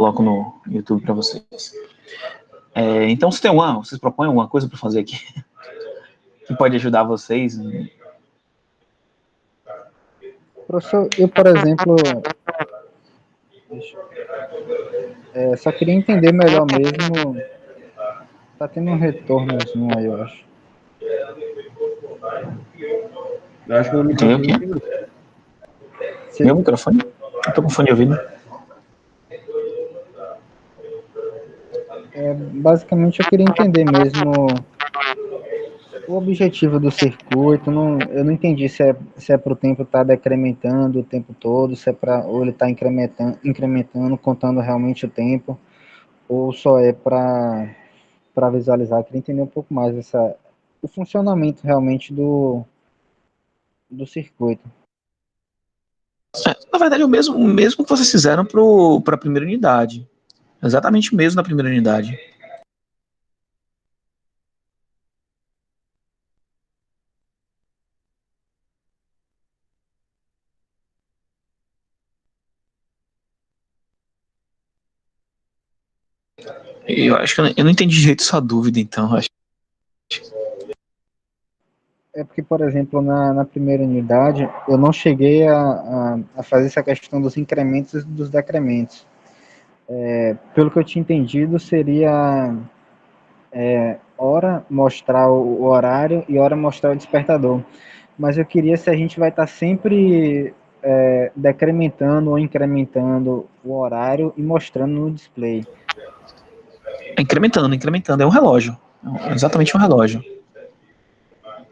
coloco no YouTube para vocês. Então, vocês propõem alguma coisa para fazer aqui que pode ajudar vocês? Professor, eu, por exemplo, só queria entender melhor mesmo. Tá tendo um retornozinho aí, eu acho. Eu acho que o Entendeu microfone o quê? quebrou. Meu microfone? Eu tô com fone de ouvido. Basicamente, eu queria entender mesmo o objetivo do circuito. Eu não entendi se é para o tempo estar decrementando o tempo todo, se é para ou ele está incrementando, contando realmente o tempo, ou só é para visualizar. Eu queria entender um pouco mais o funcionamento realmente do circuito. Na verdade, é o mesmo que vocês fizeram para a primeira unidade. Exatamente o mesmo na primeira unidade. Eu acho que eu não entendi direito sua dúvida, então. Acho. É porque, por exemplo, na primeira unidade, eu não cheguei a fazer essa questão dos incrementos e dos decrementos. Pelo que eu tinha entendido, seria hora mostrar o horário e hora mostrar o despertador. Mas eu queria se a gente vai estar sempre decrementando ou incrementando o horário e mostrando no display. Incrementando. É um relógio. É exatamente um relógio.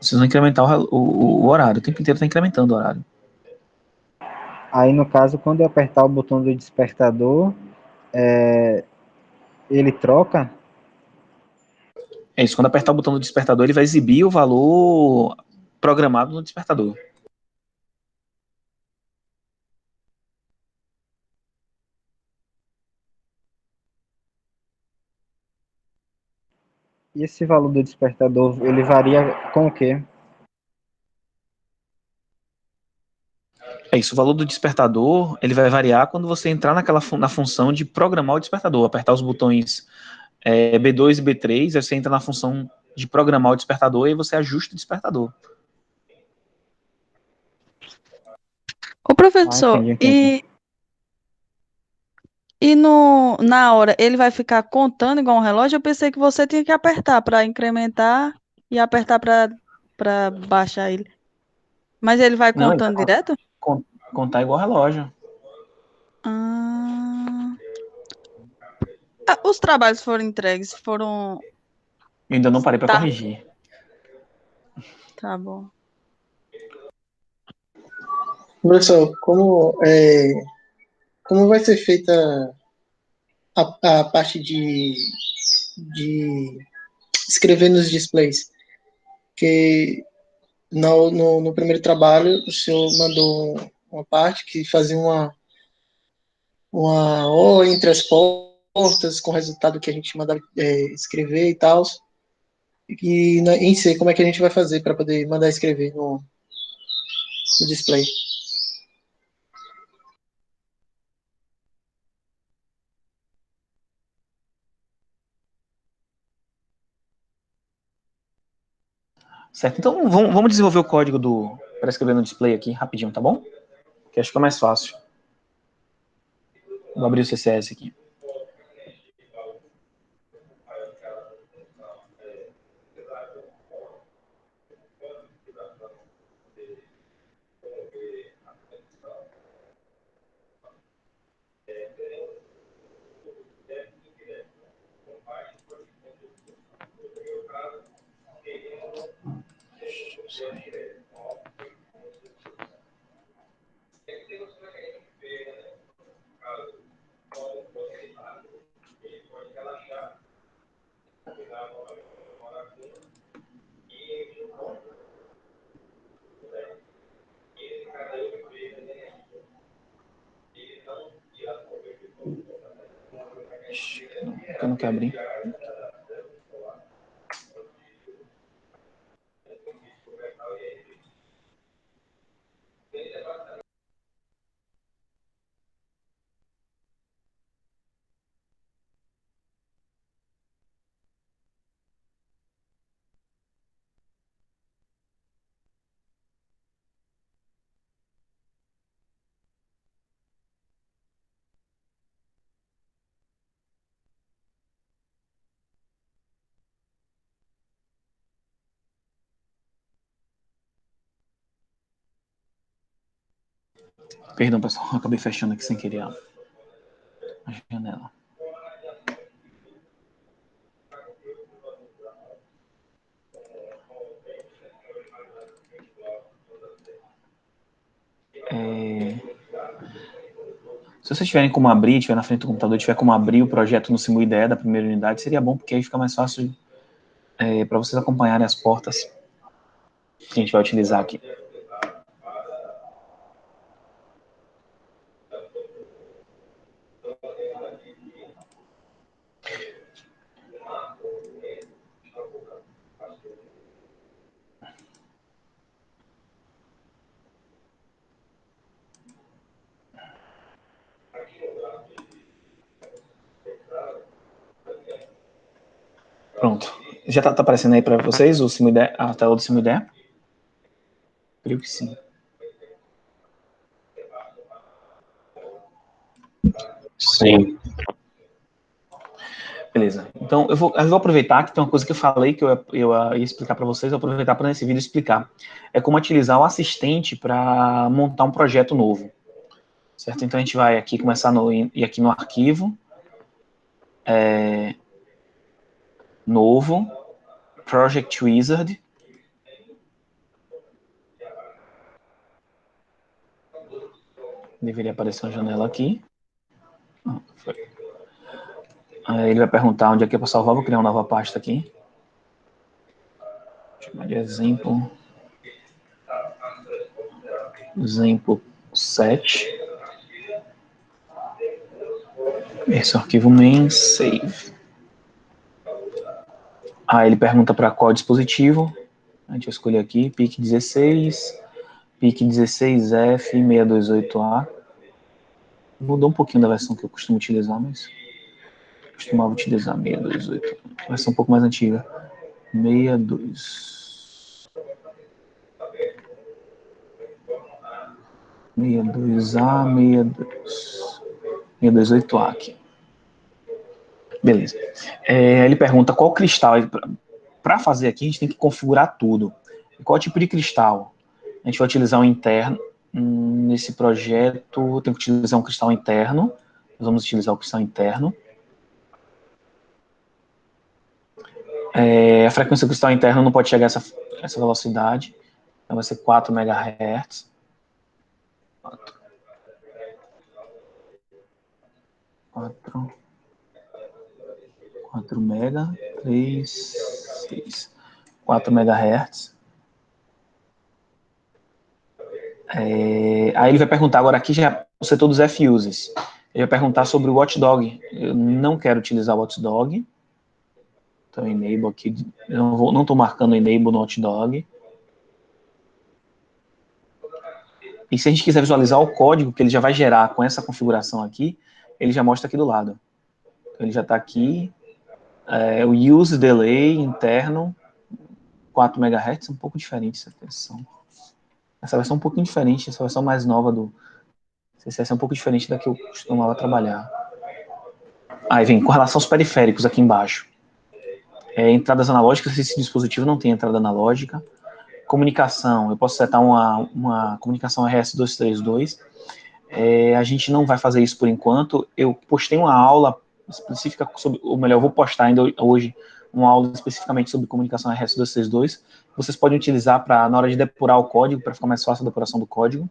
Vocês vão incrementar o horário. O tempo inteiro está incrementando o horário. Aí, no caso, quando eu apertar o botão do despertador, ele troca. É isso. Quando apertar o botão do despertador, ele vai exibir o valor programado no despertador. E esse valor do despertador, ele varia com o quê? É isso. O valor do despertador, ele vai variar quando você entrar na função de programar o despertador. Apertar os botões B2 e B3, aí você entra na função de programar o despertador e você ajusta o despertador. Ô, professor, Entendi. e na hora ele vai ficar contando igual um relógio? Eu pensei que você tinha que apertar para incrementar e apertar para baixar ele. Mas ele vai Não, ele contando vai direto? contar igual relógio. Ah. Os trabalhos foram entregues, foram. Eu ainda não parei para Tá, corrigir. tá bom. Professor, como vai ser feita a parte de escrever nos displays? Que no primeiro trabalho o senhor mandou uma parte que fazia uma ou entre as portas com o resultado que a gente mandava escrever e tal. E em si, como é que a gente vai fazer para poder mandar escrever no display? Certo, então vamos desenvolver o código para escrever no display aqui rapidinho, tá bom? Que acho que é mais fácil. Vou abrir o CSS aqui. Eu não quero abrir. Perdão, pessoal, eu acabei fechando aqui sem querer a janela. Se vocês tiverem como abrir, tiver na frente do computador, tiver como abrir o projeto no SimuIDE da primeira unidade, seria bom, porque aí fica mais fácil para vocês acompanharem as portas que a gente vai utilizar aqui. Pronto. Já tá aparecendo aí para vocês o SimuIDE, a tela do SimuIDE? Creio que sim. Sim. Beleza. Então, eu vou aproveitar que tem uma coisa que eu falei que eu ia explicar para vocês, vou aproveitar para nesse vídeo explicar. É como utilizar o assistente para montar um projeto novo. Certo? Então, a gente vai aqui começar ir aqui no arquivo. Novo. Project Wizard. Deveria aparecer uma janela aqui. Aí ele vai perguntar onde é que é para salvar. Vou criar uma nova pasta aqui. Vou chamar de exemplo. Exemplo 7. Esse é o arquivo main, save. Aí ele pergunta para qual dispositivo. A gente vai escolher aqui, PIC 16, PIC 16F628A. Mudou um pouquinho da versão que eu costumo utilizar, mas costumava utilizar 628. Versão um pouco mais antiga. 62. 62A, 628A aqui. Beleza. Ele pergunta qual cristal. Para fazer aqui, a gente tem que configurar tudo. Qual tipo de cristal? A gente vai utilizar um interno. Nesse projeto, tem que utilizar um cristal interno. Nós vamos utilizar o cristal interno. A frequência do cristal interno não pode chegar a essa velocidade. Então vai ser 4 MHz. 4 mega, 3, 6, 4 MHz. Aí ele vai perguntar agora aqui já o setor dos F-Uses. Ele vai perguntar sobre o Watchdog. Eu não quero utilizar o Watchdog. Então, enable aqui. Eu não estou marcando enable no Watchdog. E se a gente quiser visualizar o código que ele já vai gerar com essa configuração aqui, ele já mostra aqui do lado. Então, ele já está aqui. O use delay interno, 4 MHz, um pouco diferente essa versão. Essa versão é um pouquinho diferente, essa versão mais nova do CSS é um pouco diferente da que eu costumava trabalhar. Aí vem, com relação aos periféricos aqui embaixo. Entradas analógicas, esse dispositivo não tem entrada analógica. Comunicação, eu posso setar uma comunicação RS232. A gente não vai fazer isso por enquanto. Eu postei uma aula específica sobre, ou melhor, eu vou postar ainda hoje uma aula especificamente sobre comunicação RS232. Vocês podem utilizar na hora de depurar o código, para ficar mais fácil a depuração do código.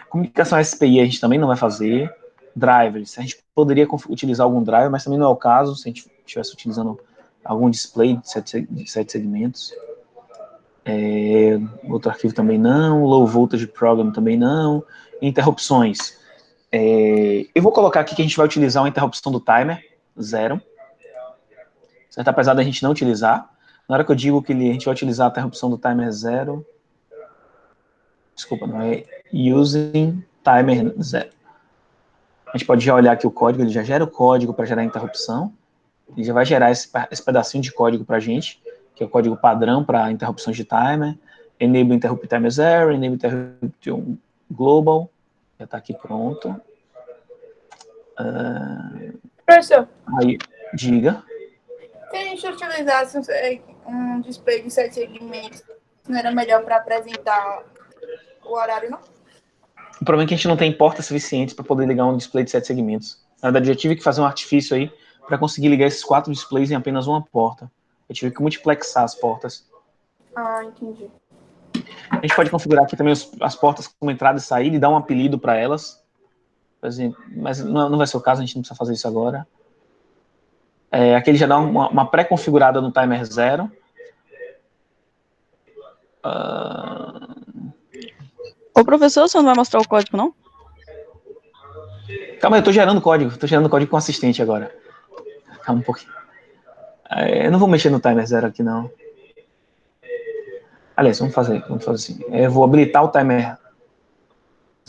Comunicação SPI a gente também não vai fazer. Drivers, a gente poderia utilizar algum driver, mas também não é o caso, se a gente estivesse utilizando algum display de 7 segmentos. Outro arquivo também não. Low Voltage Program também não. Interrupções. Eu vou colocar aqui que a gente vai utilizar uma interrupção do timer, 0. Certo? Apesar da gente não utilizar. Na hora que eu digo que a gente vai utilizar a interrupção do timer 0, desculpa, não é using timer 0. A gente pode já olhar aqui o código, ele já gera o código para gerar a interrupção. Ele já vai gerar esse pedacinho de código para a gente, que é o código padrão para interrupções de timer. Enable interrupt timer 0, enable interrupt global. Já está aqui pronto. Professor, Aí, diga. se a gente utilizasse um display de 7 segmentos, não era melhor para apresentar o horário, não? O problema é que a gente não tem portas suficientes para poder ligar um display de 7 segmentos. Na verdade, eu tive que fazer um artifício aí para conseguir ligar esses 4 displays em apenas uma porta. Eu tive que multiplexar as portas. Ah, entendi. A gente pode configurar aqui também as portas como entrada e saída e dar um apelido para elas. Por exemplo, mas não vai ser o caso, a gente não precisa fazer isso agora. Aqui ele já dá uma pré-configurada no timer 0. Ô, professor, você não vai mostrar o código, não? Calma aí, eu tô gerando código com assistente agora. Calma um pouquinho. Eu não vou mexer no timer 0 aqui, não. Aliás, vamos fazer assim. Eu vou habilitar o timer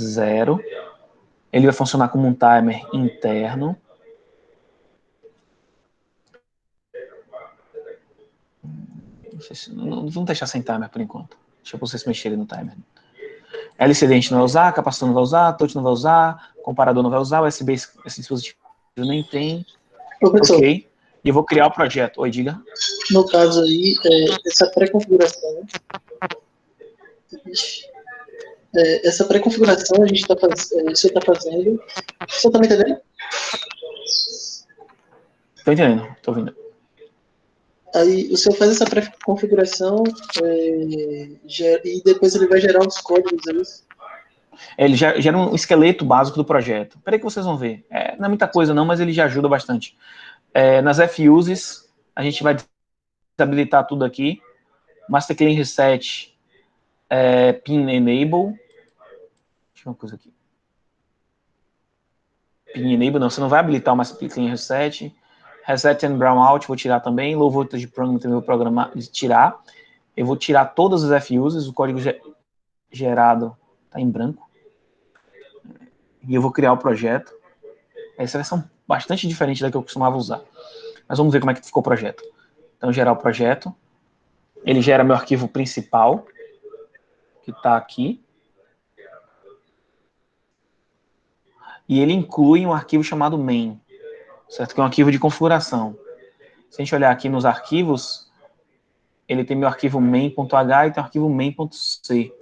0. Ele vai funcionar como um timer interno. Não vamos deixar sem timer por enquanto. Deixa vocês mexerem no timer. LCD a gente não vai usar, capacitor não vai usar, touch não vai usar, comparador não vai usar, USB esse dispositivo nem tem. Professor, ok. E eu vou criar o projeto. Oi, diga. no caso aí, essa pré-configuração, a gente está fazendo, você está fazendo, você está me entendendo? Tô entendendo, tô ouvindo. Aí o senhor faz essa pré-configuração e depois ele vai gerar os códigos, é isso? Ele já gera um esqueleto básico do projeto. Peraí que vocês vão ver. Não é muita coisa não, mas ele já ajuda bastante. Nas fuses, a gente vai desabilitar tudo aqui. Master Clean Reset, Pin Enable. Deixa eu ver uma coisa aqui. Pin Enable, não, você não vai habilitar o Master Clean Reset. Reset and Brownout, vou tirar também. Low Voltage Program também vou programar, tirar. Eu vou tirar todas as fuses, o código gerado está em branco. E eu vou criar o projeto. Essa versão bastante diferente da que eu costumava usar. Mas vamos ver como é que ficou o projeto. Então, gerar o projeto. Ele gera meu arquivo principal, que está aqui. E ele inclui um arquivo chamado main, certo? Que é um arquivo de configuração. Se a gente olhar aqui nos arquivos, ele tem meu arquivo main.h e tem o arquivo main.c.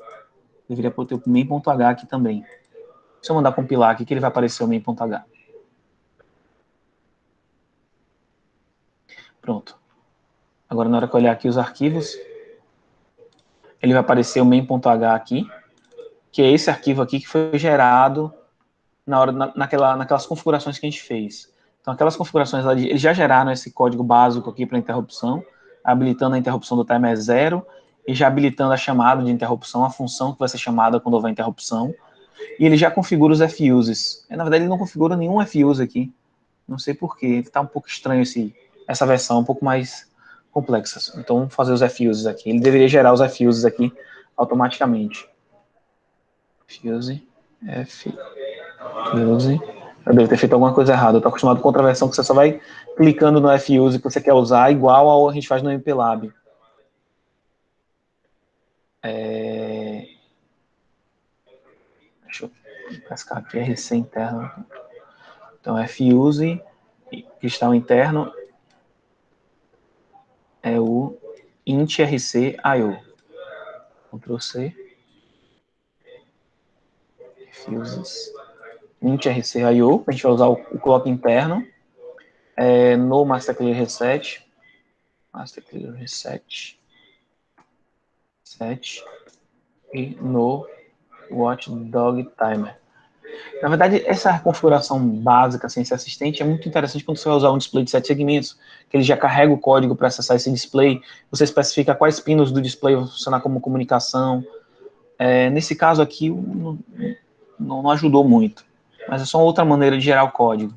Deveria ter o main.h aqui também. Se eu mandar compilar aqui, que ele vai aparecer o main.h. Pronto. Agora, na hora que eu olhar aqui os arquivos, ele vai aparecer o main.h aqui, que é esse arquivo aqui que foi gerado naquelas configurações que a gente fez. Então, aquelas configurações lá, eles já geraram esse código básico aqui para interrupção, habilitando a interrupção do timer 0 e já habilitando a chamada de interrupção, a função que vai ser chamada quando houver interrupção. E ele já configura os fuses. Na verdade, ele não configura nenhum fuse aqui. Não sei porquê. Está um pouco estranho essa versão, um pouco mais complexa. Então, vamos fazer os fuses aqui. Ele deveria gerar os fuses aqui automaticamente. Fuse, fuse. Eu devo ter feito alguma coisa errada. Eu estou acostumado com outra versão que você só vai clicando no fuse que você quer usar, igual ao que a gente faz no MPLAB. Deixa eu pescar aqui, RC interno. Então, fuse, cristal interno, é o int rc IO. Ctrl C. Fuses. Int rc IO, a gente vai usar o clock interno. No Master Clear Reset. Master Clear Reset. E no Watchdog Timer. Na verdade, essa configuração básica, sem ser assistente, é muito interessante quando você vai usar um display de 7 segmentos, que ele já carrega o código para acessar esse display, você especifica quais pinos do display vão funcionar como comunicação. Nesse caso aqui, não ajudou muito, mas é só outra maneira de gerar o código.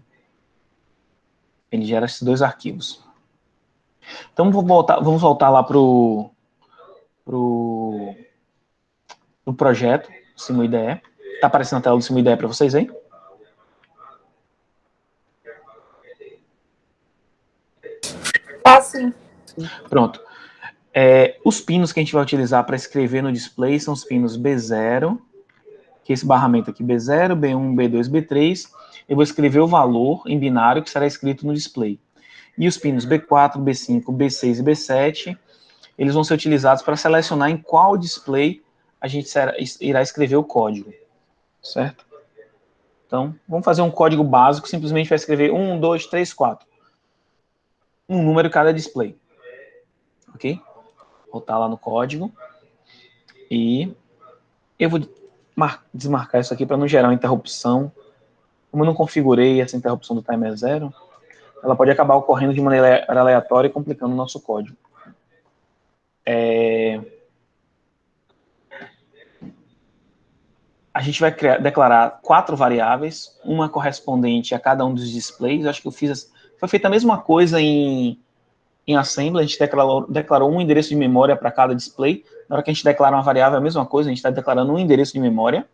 Ele gera esses 2 arquivos. Então, vamos voltar lá pro projeto, SimuIDE. Está aparecendo a tela do SimuIDE para vocês aí? Sim. Pronto. Os pinos que a gente vai utilizar para escrever no display são os pinos B0, que é esse barramento aqui, B0, B1, B2, B3. Eu vou escrever o valor em binário que será escrito no display. E os pinos B4, B5, B6 e B7, eles vão ser utilizados para selecionar em qual display a gente irá escrever o código. certo? Então, vamos fazer um código básico, simplesmente vai escrever 1, 2, 3, 4. Um número cada display. Ok? Vou voltar lá no código. E eu vou desmarcar isso aqui para não gerar uma interrupção. Como eu não configurei essa interrupção do timer 0, ela pode acabar ocorrendo de maneira aleatória e complicando o nosso código. A gente vai declarar 4 variáveis, uma correspondente a cada um dos displays. Eu acho que foi feita a mesma coisa em assembly. A gente declarou um endereço de memória para cada display. Na hora que a gente declara uma variável, é a mesma coisa, a gente está declarando um endereço de memória,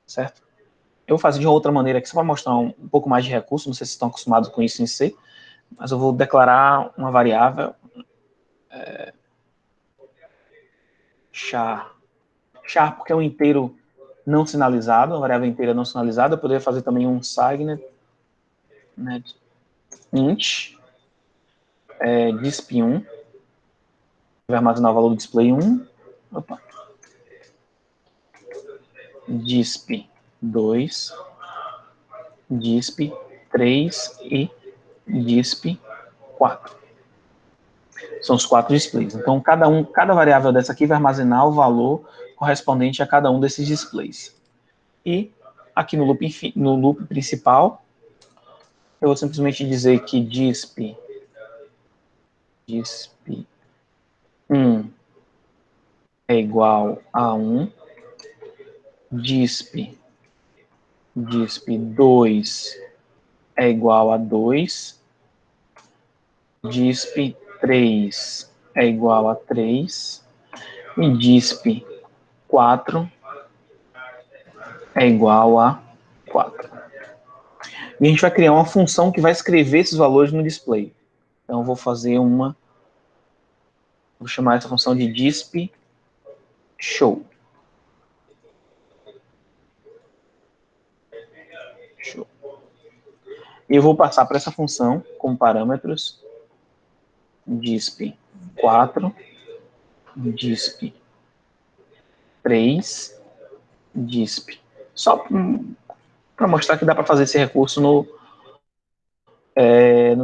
certo? Eu vou fazer de outra maneira aqui, só para mostrar um pouco mais de recurso. Não sei se estão acostumados com isso em C, mas eu vou declarar uma variável char, porque é um inteiro não sinalizado, uma variável inteira não sinalizada. Eu poderia fazer também um signet, né, int, disp1, vai armazenar o valor do display 1, opa, disp2, disp3 e disp4. São os 4 displays. Então, cada variável dessa aqui vai armazenar o valor correspondente a cada um desses displays. E aqui no loop principal, eu vou simplesmente dizer que disp1 é igual a 1, disp2 é igual a 2, disp3 é igual a 3 e disp4 é igual a 4. E a gente vai criar uma função que vai escrever esses valores no display. Então, eu vou fazer vou chamar essa função de disp show. E eu vou passar para essa função como parâmetros disp4, disp3, disp. Só para mostrar que dá para fazer esse recurso no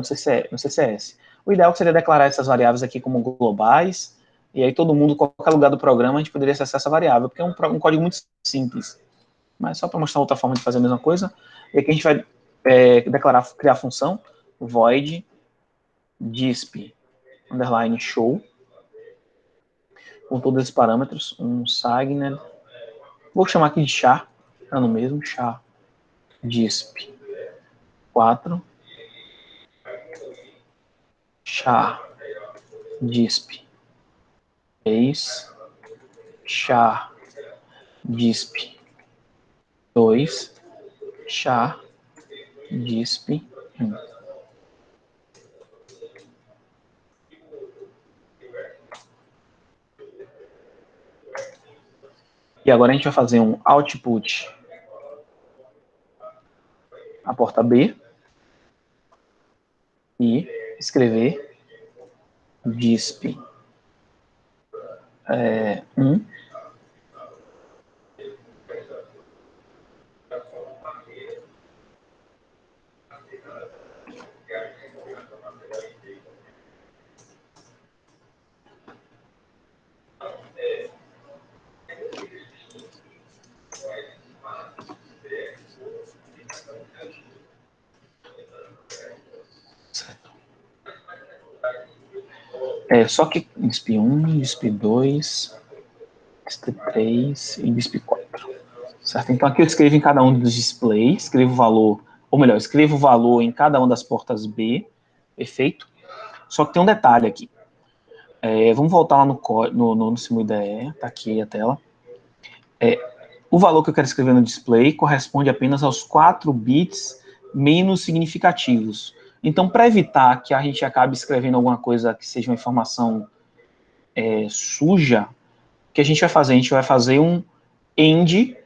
CCS. O ideal seria declarar essas variáveis aqui como globais, e aí todo mundo, qualquer lugar do programa, a gente poderia acessar essa variável, porque é um código muito simples. Mas só para mostrar outra forma de fazer a mesma coisa, e aqui a gente vai criar a função void disp underline show, com todos esses parâmetros, um signet, vou chamar aqui de char, tá no mesmo, char disp 4, char disp 3, char disp 2, char disp 1. E agora a gente vai fazer um output a porta B e escrever disp 1 só que disp1, disp2, disp3 e disp4. Certo? Então aqui eu escrevo em cada um dos displays, escrevo o valor, ou melhor, escrevo o valor em cada uma das portas B, perfeito? Só que tem um detalhe aqui. Vamos voltar lá no SimuIDE, tá aqui a tela. O valor que eu quero escrever no display corresponde apenas aos 4 bits menos significativos. Então, para evitar que a gente acabe escrevendo alguma coisa que seja uma informação suja, o que a gente vai fazer? A gente vai fazer um AND,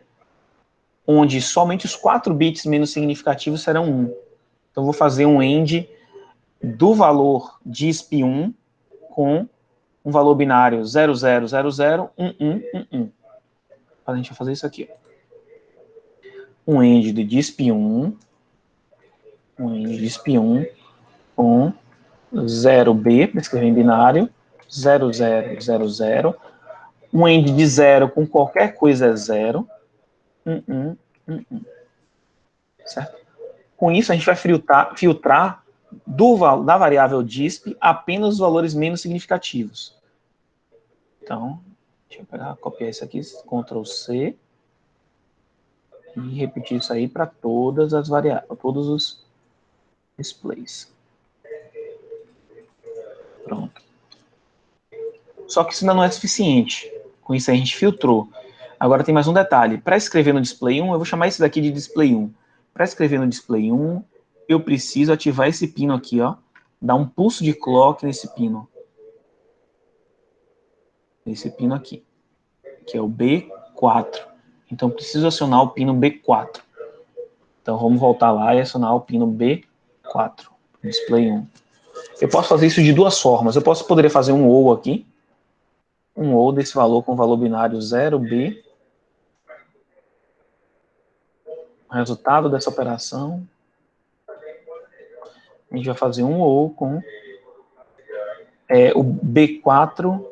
onde somente os 4 bits menos significativos serão 1. Então, eu vou fazer um AND do valor disp1 com um valor binário 00001111. A gente vai fazer isso aqui. um end de disp1, com 0b, para escrever em binário, 0, 0, 0, 0, um end de 0 com qualquer coisa é 0, 1, 1, 1. Certo? Com isso, a gente vai filtrar da variável disp apenas os valores menos significativos. Então, deixa eu pegar, copiar isso aqui, Ctrl C, e repetir isso aí para todas as variáveis, todos os displays. Pronto. Só que isso ainda não é suficiente. Com isso aí a gente filtrou. Agora tem mais um detalhe. Para escrever no display 1, eu vou chamar esse daqui de display 1. Para escrever no display 1, eu preciso ativar esse pino aqui, ó. Dar um pulso de clock nesse pino. Esse pino aqui, que é o B4. Então, preciso acionar o pino B4. Então, vamos voltar lá e acionar o pino B4, display 1. Eu posso fazer isso de duas formas. Poderia fazer um OU aqui, um OU desse valor com valor binário 0B. O resultado dessa operação, a gente vai fazer um OU com o B4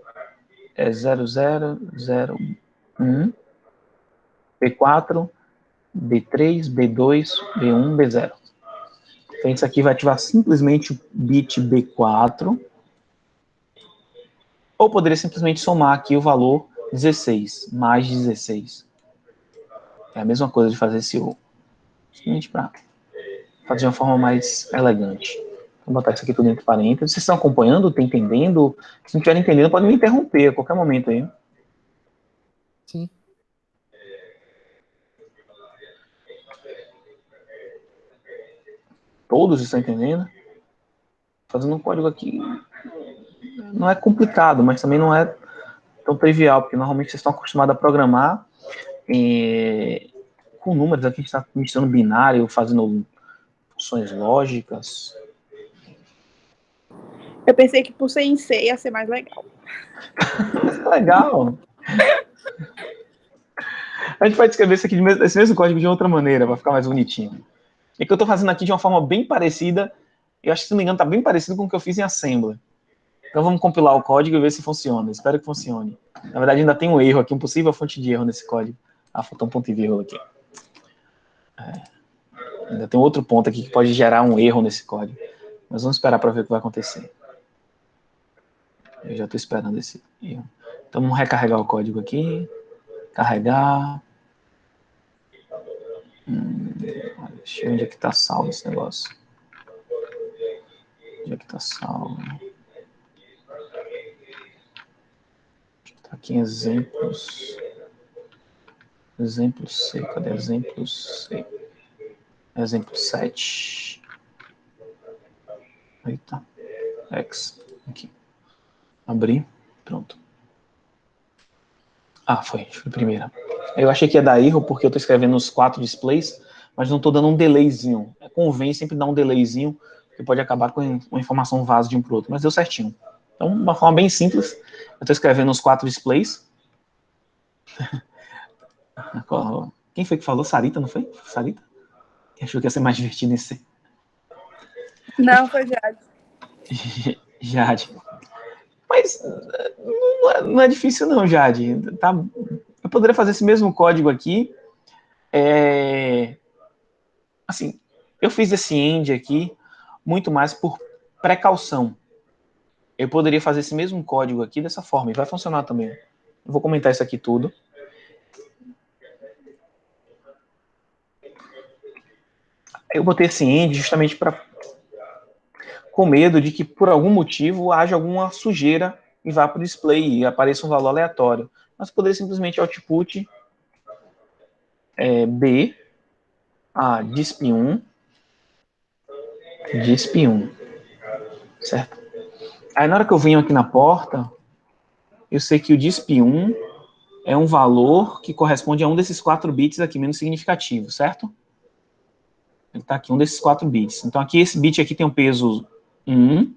é 0001, B4, B3, B2, B1, B0. Então, isso aqui vai ativar simplesmente o bit B4, ou poderia simplesmente somar aqui o valor 16, mais 16. É a mesma coisa de fazer esse OU. Simplesmente para fazer de uma forma mais elegante. Vou botar isso aqui tudo entre parênteses. Vocês estão acompanhando? Estão entendendo? Se não estiverem entendendo, podem me interromper a qualquer momento aí. Sim. Todos estão entendendo? Fazendo um código aqui não é complicado, mas também não é tão trivial, porque normalmente vocês estão acostumados a programar com números. Aqui a gente está misturando binário, fazendo funções lógicas. Eu pensei que por ser em C ia ser mais legal. Legal. A gente pode escrever esse mesmo código de outra maneira, para ficar mais bonitinho. É que eu estou fazendo aqui de uma forma bem parecida. Eu acho que, se não me engano, está bem parecido com o que eu fiz em Assembly. Então vamos compilar o código e ver se funciona. Espero que funcione. Na verdade, ainda tem um erro aqui, um possível fonte de erro nesse código. Ah, faltou um ponto e vírgula aqui. Ainda tem outro ponto aqui que pode gerar um erro nesse código. Mas vamos esperar para ver o que vai acontecer. Eu já estou esperando esse erro. Então vamos recarregar o código aqui. Carregar. Deixa eu ver onde é que está salvo esse negócio. Onde é que está salvo? Está aqui em exemplos. Exemplo C. Cadê exemplo C? Exemplo 7. Eita. X. Aqui. Abrir. Pronto. Ah, foi primeira. Eu achei que ia dar erro porque eu estou escrevendo os 4 displays, mas não estou dando um delayzinho. Convém sempre dar um delayzinho, que pode acabar com uma informação vaza de um para o outro, mas deu certinho. Então, uma forma bem simples, eu estou escrevendo os 4 displays. Quem foi que falou? Sarita, não foi? Sarita? Quem achou que ia ser mais divertido esse? Não, foi Jade. Jade. Mas não é difícil não, Jade. Tá? Eu poderia fazer esse mesmo código aqui. Assim, eu fiz esse end aqui muito mais por precaução. Eu poderia fazer esse mesmo código aqui dessa forma, e vai funcionar também. Eu vou comentar isso aqui tudo. Eu botei esse end justamente com medo de que, por algum motivo, haja alguma sujeira e vá para o display e apareça um valor aleatório. Mas poderia simplesmente output B, disp1, certo? Aí na hora que eu venho aqui na porta, eu sei que o disp1 é um valor que corresponde a um desses 4 bits aqui menos significativo, certo? Ele está aqui, um desses 4 bits. Então aqui, esse bit aqui tem um peso 1,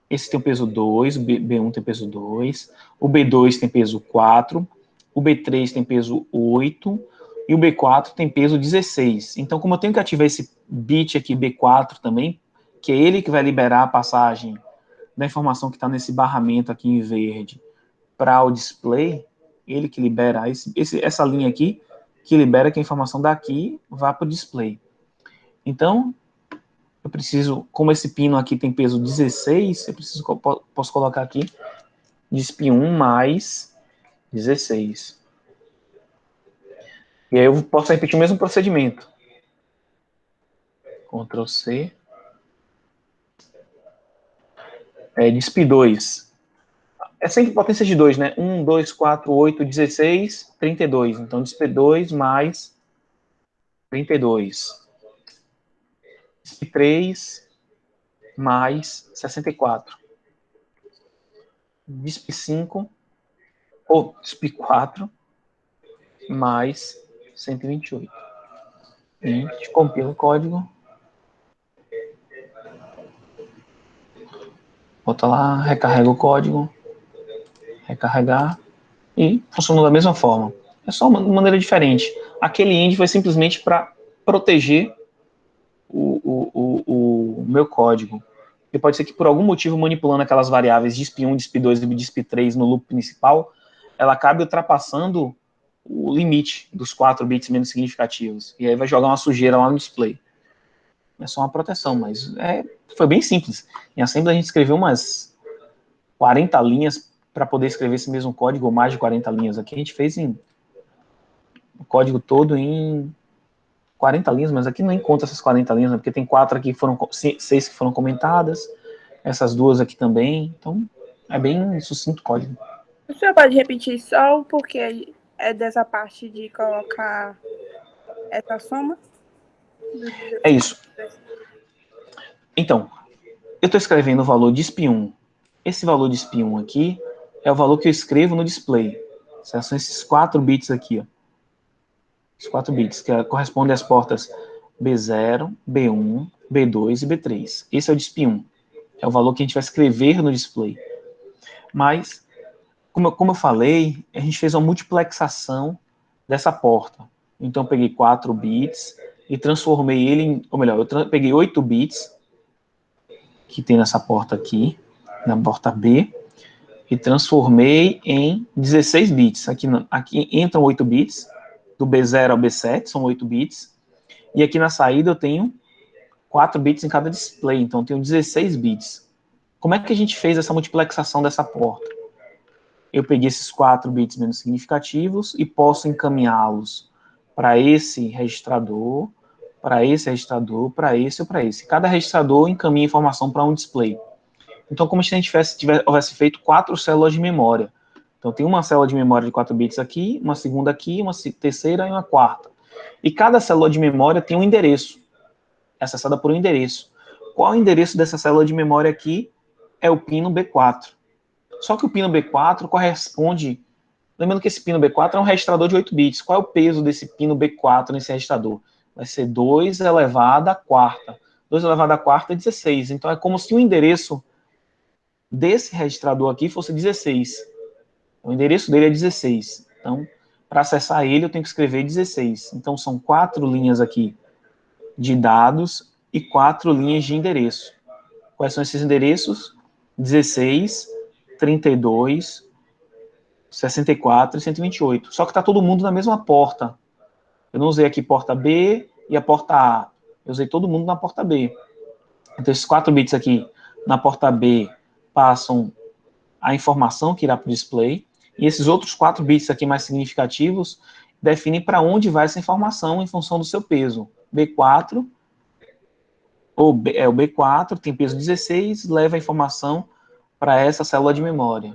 esse tem o peso 2, o B1 tem peso 2, o B2 tem peso 4, o B3 tem peso 8, e o B4 tem peso 16. Então, como eu tenho que ativar esse bit aqui, B4 também, que é ele que vai liberar a passagem da informação que está nesse barramento aqui em verde para o display, ele que libera essa linha aqui, que libera que a informação daqui vá para o display. Então, eu preciso, como esse pino aqui tem peso 16, posso colocar aqui DISP1 mais 16. E aí eu posso repetir o mesmo procedimento. Ctrl C. DISP2. É sempre potência de 2, né? 1, 2, 4, 8, 16, 32. Então, DISP2 mais 32. DISP3 mais 64. DISP5 ou DISP4 mais 128. A gente compila o código. Bota lá, recarrega o código. Recarregar. E funcionou da mesma forma. É só uma maneira diferente. Aquele end foi simplesmente para proteger o meu código. E pode ser que por algum motivo, manipulando aquelas variáveis DISP1, DISP2 e DISP3 no loop principal, ela acabe ultrapassando o limite dos 4 bits menos significativos. E aí vai jogar uma sujeira lá no display. É só uma proteção, mas foi bem simples. Em Assembly a gente escreveu umas 40 linhas para poder escrever esse mesmo código, ou mais de 40 linhas. Aqui a gente fez o código todo em 40 linhas, mas aqui não encontra essas 40 linhas, né, porque tem 4 aqui, 6 que foram comentadas, essas 2 aqui também, então é bem sucinto o código. O senhor pode repetir só o porquê é dessa parte de colocar essa soma? É isso. Então, eu estou escrevendo o valor de DISP1. Esse valor de DISP1 aqui é o valor que eu escrevo no display. São esses 4 bits aqui, ó. Os 4 bits, que correspondem às portas B0, B1, B2 e B3. Esse é o DISP1. É o valor que a gente vai escrever no display. Mas, como eu falei, a gente fez uma multiplexação dessa porta. Então, eu peguei 4 bits e transformei ele em... Ou melhor, eu peguei 8 bits que tem nessa porta aqui, na porta B, e transformei em 16 bits. Aqui entram 8 bits, do B0 ao B7, são 8 bits, e aqui na saída eu tenho 4 bits em cada display, então eu tenho 16 bits. Como é que a gente fez essa multiplexação dessa porta? Eu peguei esses 4 bits menos significativos e posso encaminhá-los para esse registrador, para esse registrador, para esse ou para esse. Cada registrador encaminha informação para um display. Então, como se a gente tivesse feito 4 células de memória. Então, tem uma célula de memória de 4 bits aqui, uma segunda aqui, uma terceira e uma quarta. E cada célula de memória tem um endereço, é acessada por um endereço. Qual é o endereço dessa célula de memória aqui? É o pino B4. Só que o pino B4 corresponde... Lembrando que esse pino B4 é um registrador de 8 bits. Qual é o peso desse pino B4 nesse registrador? Vai ser 2 elevado à quarta. 2 elevado à quarta é 16. Então, é como se o endereço desse registrador aqui fosse 16. O endereço dele é 16. Então, para acessar ele, eu tenho que escrever 16. Então, são 4 linhas aqui de dados e 4 linhas de endereço. Quais são esses endereços? 16, 32, 64 e 128. Só que está todo mundo na mesma porta. Eu não usei aqui porta B e a porta A. Eu usei todo mundo na porta B. Então, esses 4 bits aqui na porta B passam a informação que irá para o display. E esses outros 4 bits aqui mais significativos definem para onde vai essa informação em função do seu peso. B4, o B4 tem peso 16, leva a informação para essa célula de memória.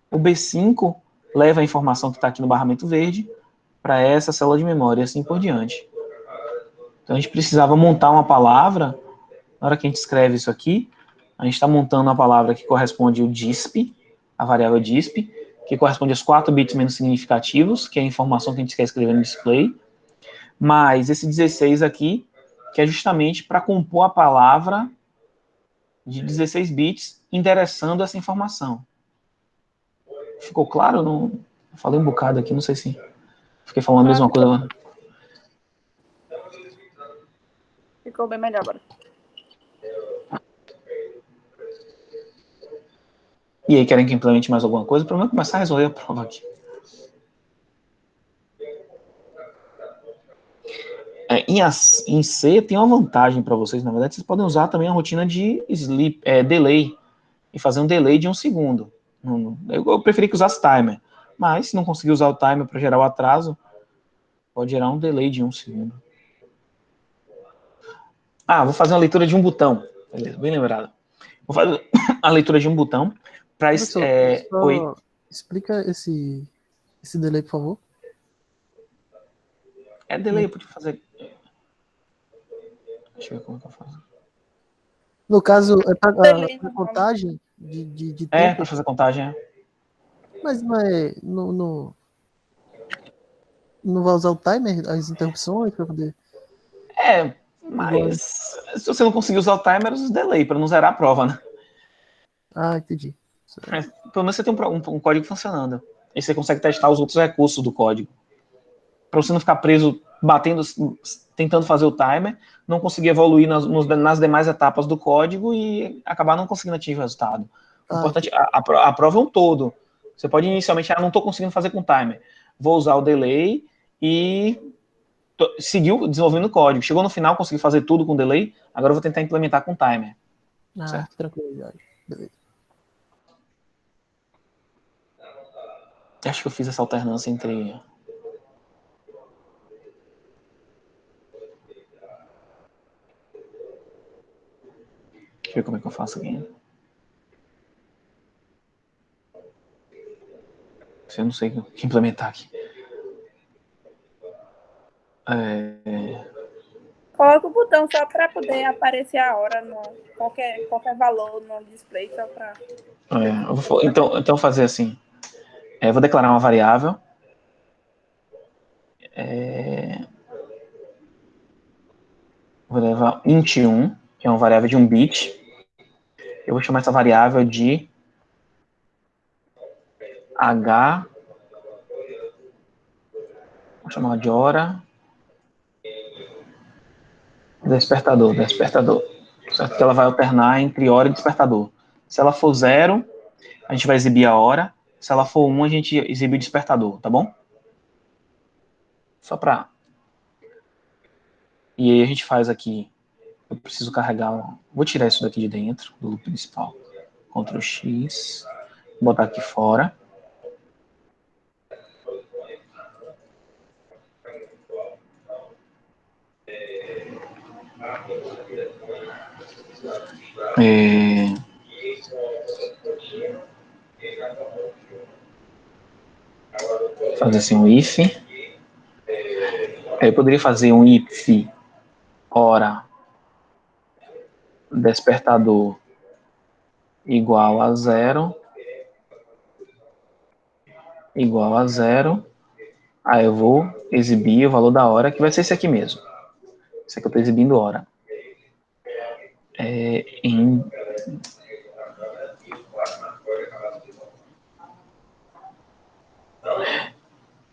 O B5 leva a informação que está aqui no barramento verde para essa célula de memória, e assim por diante. Então, a gente precisava montar uma palavra. Na hora que a gente escreve isso aqui, a gente está montando a palavra que corresponde ao DISP, a variável DISP, que corresponde aos 4 bits menos significativos, que é a informação que a gente quer escrever no display, mais esse 16 aqui, que é justamente para compor a palavra de 16 bits, endereçando essa informação. Ficou claro? Não... Falei um bocado aqui, não sei se fiquei falando a mesma coisa. ficou bem melhor agora. E aí, querem que implemente mais alguma coisa? Para eu começar a resolver a prova aqui. Em C tem uma vantagem para vocês, na verdade, vocês podem usar também a rotina de delay, e fazer um delay de 1 segundo. Eu preferi que usasse timer, mas se não conseguir usar o timer para gerar o atraso, pode gerar um delay de 1 segundo. Vou fazer uma leitura de um botão. Beleza, bem lembrado. Vou fazer a leitura de um botão para... Professor, explica esse delay, por favor. Delay, eu podia fazer... Deixa eu ver como que eu faço. No caso, é para Delay, a contagem de tempo. Para fazer contagem, Mas não é... Não vai usar o timer, as interrupções, para poder... Mas se você não conseguir usar o timer, usa o delay, para não zerar a prova, né? Entendi. Mas, pelo menos você tem um código funcionando. Aí você consegue testar os outros recursos do código. Para você não ficar preso, tentando fazer o timer, não conseguir evoluir nas demais etapas do código e acabar não conseguindo atingir o resultado. O importante, a prova é um todo. Você pode inicialmente, não estou conseguindo fazer com timer. Vou usar o delay e seguiu desenvolvendo o código. Chegou no final, consegui fazer tudo com delay, agora eu vou tentar implementar com timer. Certo? Tranquilidade. Beleza. Acho que eu fiz essa alternância entre... Deixa eu ver como é que eu faço aqui. Eu não sei o que implementar aqui. Coloca o botão só para poder aparecer a hora, qualquer valor no display, só para... Então, vou fazer assim. Eu vou declarar uma variável. Vou levar int1, que é uma variável de 1 bit. Eu vou chamar essa variável de h. Vou chamar de hora. Despertador. Certo? Que ela vai alternar entre hora e despertador. Se ela for 0, a gente vai exibir a hora. Se ela for 1, a gente exibe o despertador, tá bom? Só pra... E aí a gente faz aqui... Eu preciso carregar... Vou tirar isso daqui de dentro, do loop principal. Ctrl X. Vou botar aqui fora. Fazer assim um if. Eu poderia fazer um if hora despertador igual a 0. Aí eu vou exibir o valor da hora, que vai ser esse aqui mesmo. Esse aqui eu estou exibindo hora.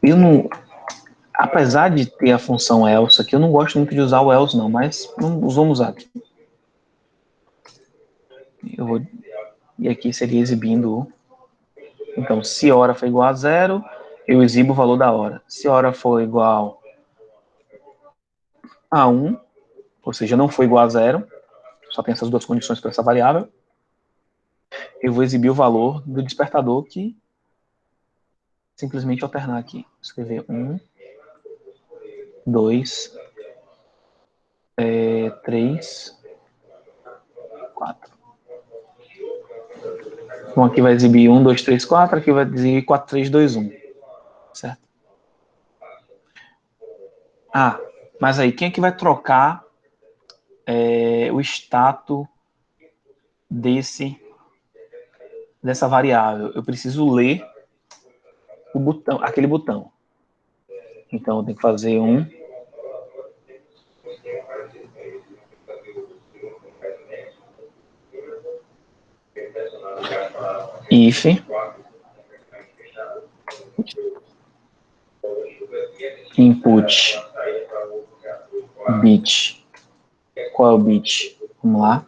Eu não... Apesar de ter a função else aqui, eu não gosto muito de usar o else não, mas vamos usar aqui. E aqui seria exibindo... Então, se hora for igual a 0, eu exibo o valor da hora. Se hora for igual a 1, ou seja, não for igual a 0, só tem essas duas condições para essa variável, eu vou exibir o valor do despertador, que simplesmente alternar aqui. Escrever 1, 2, 3, 4. Então aqui vai exibir 1, 2, 3, 4, aqui vai exibir 4, 3, 2, 1. Certo? Mas aí, quem é que vai trocar o status dessa variável? Eu preciso ler o botão, aquele botão. Então eu tenho que fazer um if input bit qual é o bit? Vamos lá.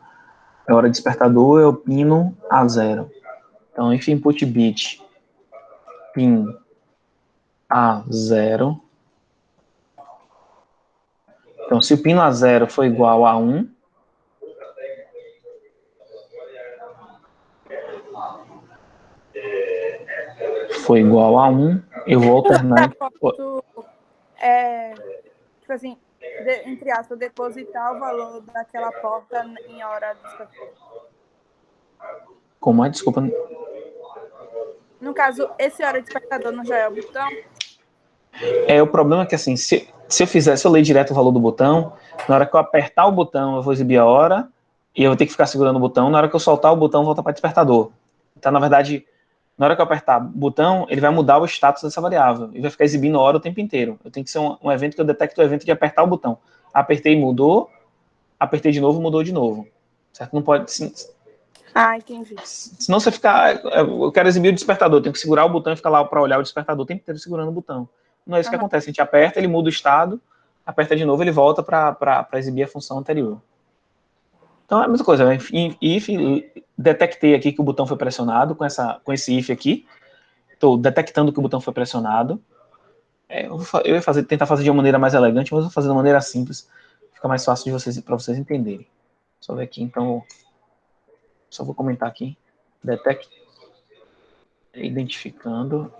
É hora de despertador, é o pino A0. Então, if input bit pin A0. Então, se o pino A0 for igual a 1, eu vou alternar. Tipo assim, entre aspas, depositar o valor daquela porta em hora de despertador. Como é? Desculpa. No caso, esse hora de despertador não já é o botão? O problema é que assim, se eu ler direto o valor do botão, na hora que eu apertar o botão, eu vou exibir a hora, e eu vou ter que ficar segurando o botão, na hora que eu soltar o botão, volta para despertador. Então, na verdade, na hora que eu apertar o botão, ele vai mudar o status dessa variável, e vai ficar exibindo a hora o tempo inteiro. Eu tenho que ser um evento que eu detecto o evento de apertar o botão. Apertei, mudou, apertei de novo, mudou de novo. Certo? Não pode... Entendi. Senão você ficar... Eu quero exibir o despertador, eu tenho que segurar o botão e ficar lá para olhar o despertador o tempo inteiro segurando o botão. Não é isso que acontece. A gente aperta, ele muda o estado, aperta de novo, ele volta para exibir a função anterior. Então é a mesma coisa. If detectei aqui que o botão foi pressionado com esse if aqui. Estou detectando que o botão foi pressionado. Eu ia tentar fazer de uma maneira mais elegante, mas vou fazer de uma maneira simples. Fica mais fácil para vocês entenderem. Só ver aqui, então. Só vou comentar aqui. Identificando.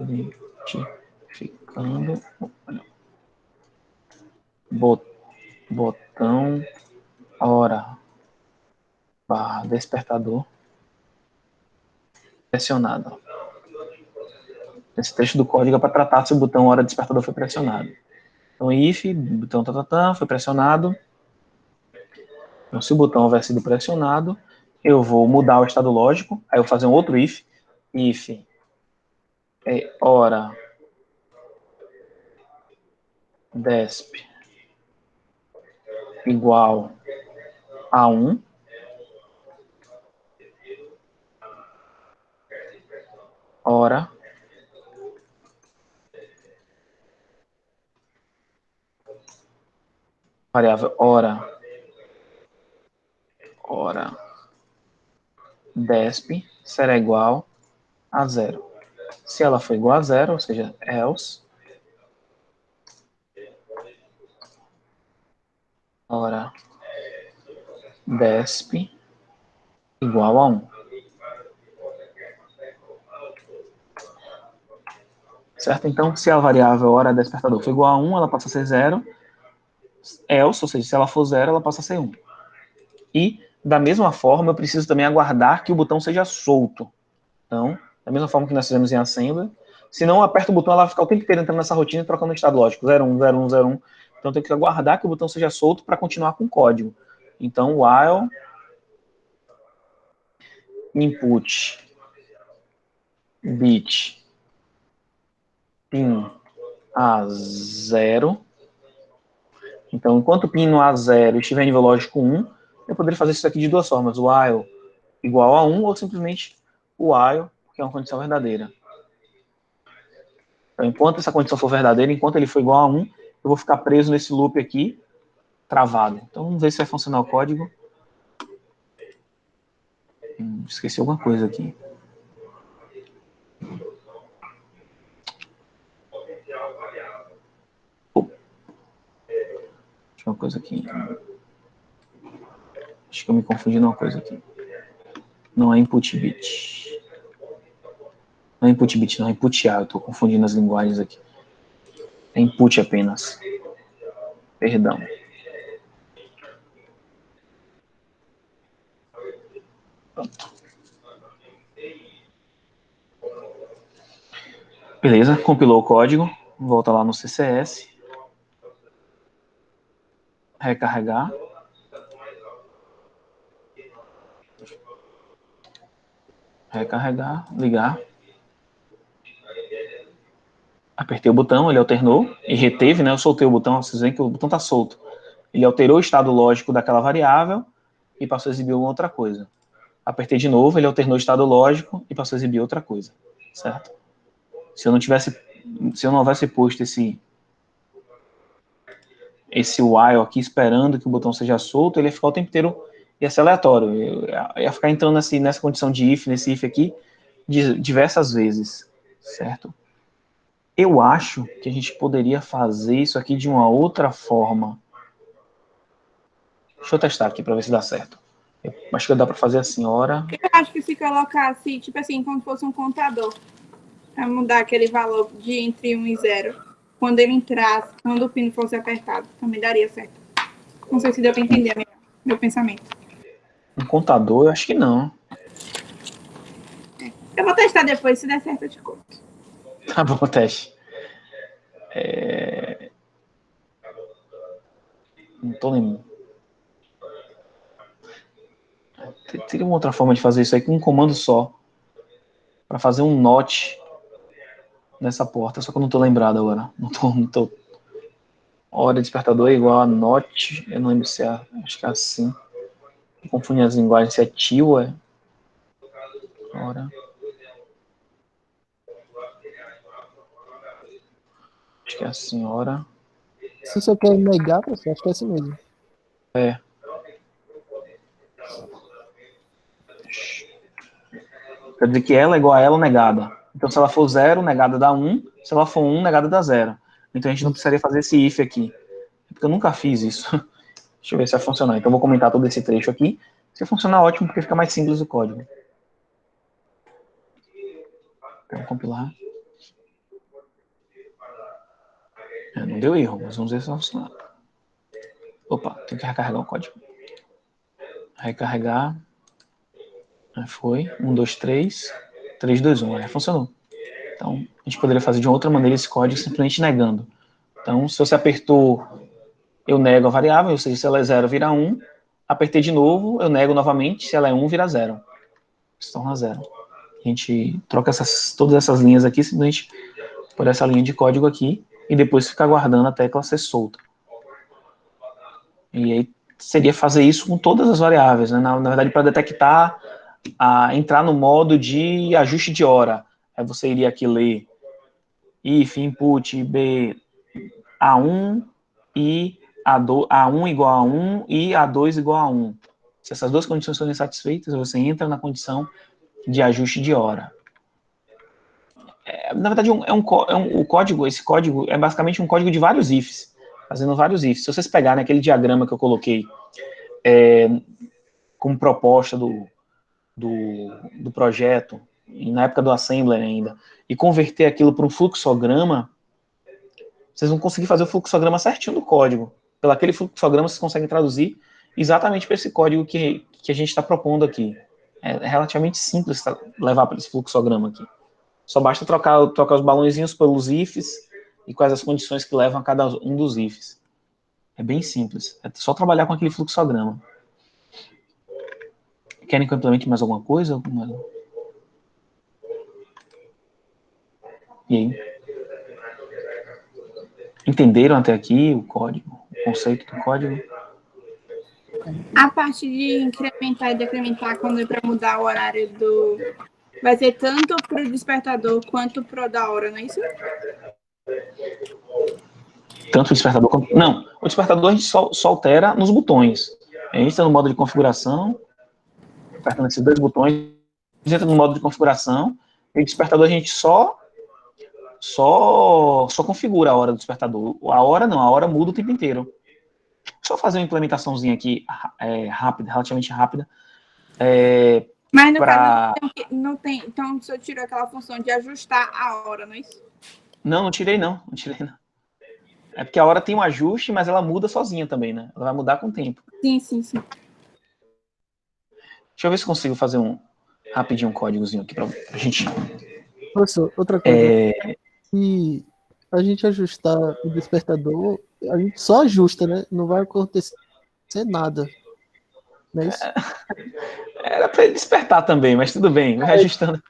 Botão hora barra despertador pressionado. Esse trecho do código é para tratar se o botão hora despertador foi pressionado. Então, if, botão foi pressionado. Então, se o botão houver sido pressionado, eu vou mudar o estado lógico, aí eu vou fazer um outro if hora desp igual a 1, hora variável hora desp será igual a 0. Se ela for igual a 0, ou seja, else, hora desp igual a 1. Certo? Então, se a variável hora despertador for igual a 1, ela passa a ser 0. Else, ou seja, se ela for 0, ela passa a ser 1. E, da mesma forma, eu preciso também aguardar que o botão seja solto. Então, da mesma forma que nós fizemos em Assembly, se não aperta o botão, ela vai ficar o tempo inteiro entrando nessa rotina e trocando o estado lógico, 01, 01, 01. Então, eu tenho que aguardar que o botão seja solto para continuar com o código. Então, while input bit pin A0. Então, enquanto o pin no A0 estiver em nível lógico 1, eu poderia fazer isso aqui de duas formas, while igual a 1 ou simplesmente while, que é uma condição verdadeira. Então, enquanto essa condição for verdadeira, enquanto ele for igual a 1, eu vou ficar preso nesse loop aqui, travado. Então, vamos ver se vai funcionar o código. Esqueci alguma coisa aqui. Deixa uma coisa aqui. Acho que eu me confundi numa coisa aqui. Não é input bit. Não é input bit, não é input A. Eu estou confundindo as linguagens aqui. É input apenas. Perdão. Pronto. Beleza, compilou o código. Volta lá no CCS. Recarregar. Recarregar, ligar. Apertei o botão, ele alternou e reteve, né? Eu soltei o botão, vocês veem que o botão está solto. Ele alterou o estado lógico daquela variável e passou a exibir outra coisa. Apertei de novo, ele alternou o estado lógico e passou a exibir outra coisa, certo? Se eu não houvesse posto esse while aqui esperando que o botão seja solto, ele ia ficar o tempo inteiro, ia ser aleatório. Eu ia ficar entrando nessa condição de if, nesse if aqui, diversas vezes, certo? Eu acho que a gente poderia fazer isso aqui de uma outra forma. Deixa eu testar aqui para ver se dá certo. Eu acho que dá para fazer assim, hora. Eu acho que se colocasse, tipo assim, como se fosse um contador, para mudar aquele valor de entre 1 e 0, quando ele entrasse, quando o pino fosse apertado, também daria certo. Não sei se deu para entender meu pensamento. Um contador, eu acho que não. Eu vou testar depois, se der certo eu te conto. Tá bom, teste. Não tô lembrando. Teria uma outra forma de fazer isso aí com um comando só. Para fazer um not nessa porta, só que eu não tô lembrado agora. Não tô. Hora despertador é igual a not. Eu não lembro se é. Acho que é assim. Eu confundi as linguagens, se é til ou é. Hora. Acho que é assim, hora. Se você quer negar, você acha que é assim mesmo. É. Quer dizer que ela é igual a ela negada. Então, se ela for 0, negada dá 1. Se ela for 1, negada dá 0. Então, a gente não precisaria fazer esse if aqui. Porque eu nunca fiz isso. Deixa eu ver se vai funcionar. Então, eu vou comentar todo esse trecho aqui. Se funcionar, ótimo, porque fica mais simples o código. Então, compilar. Não deu erro, mas vamos ver se vai funcionar. Opa, tem que recarregar o código. Recarregar. Foi. 1, 2, 3. 3, 2, 1. Funcionou. Então, a gente poderia fazer de outra maneira esse código simplesmente negando. Então, se você apertou, eu nego a variável, ou seja, se ela é 0, vira 1. Apertei de novo, eu nego novamente, se ela é 1, vira 0. Se torna 0. A gente troca todas essas linhas aqui, simplesmente por essa linha de código aqui, e depois fica aguardando até que ela seja solta. E aí seria fazer isso com todas as variáveis, né? Na verdade, para detectar, entrar no modo de ajuste de hora. Aí você iria aqui ler if input b a1 e a1 igual a 1 e a2 igual a 1. Se essas duas condições forem satisfeitas, você entra na condição de ajuste de hora. Na verdade, o código, esse código é basicamente um código de vários ifs, fazendo vários ifs. Se vocês pegarem aquele diagrama que eu coloquei como proposta do projeto, na época do Assembler ainda, e converter aquilo para um fluxograma, vocês vão conseguir fazer o fluxograma certinho do código. Pelo aquele fluxograma, vocês conseguem traduzir exatamente para esse código que a gente está propondo aqui. É relativamente simples levar para esse fluxograma aqui. Só basta trocar os balãozinhos pelos ifs e quais as condições que levam a cada um dos ifs. É bem simples. É só trabalhar com aquele fluxograma. Querem que eu implemente mais alguma coisa? E aí? Entenderam até aqui o código? O conceito do código? A parte de incrementar e decrementar quando é para mudar o horário do... Vai ser tanto para o despertador quanto para o da hora, não é isso? Tanto o despertador quanto... Não, o despertador a gente só altera nos botões. A gente entra no modo de configuração, apertando esses dois botões, a gente entra no modo de configuração, e o despertador a gente só configura a hora do despertador. A hora muda o tempo inteiro. Só fazer uma implementaçãozinha aqui rápida, relativamente rápida. Mas no caso não tem. Então você tirou aquela função de ajustar a hora, não é isso? Não tirei não. É porque a hora tem um ajuste, mas ela muda sozinha também, né? Ela vai mudar com o tempo. Sim. Deixa eu ver se consigo fazer rapidinho um códigozinho aqui pra gente. Professor, outra coisa. Se a gente ajustar o despertador, a gente só ajusta, né? Não vai acontecer nada. Não é isso? Era pra ele despertar também, mas tudo bem, vai ajustando.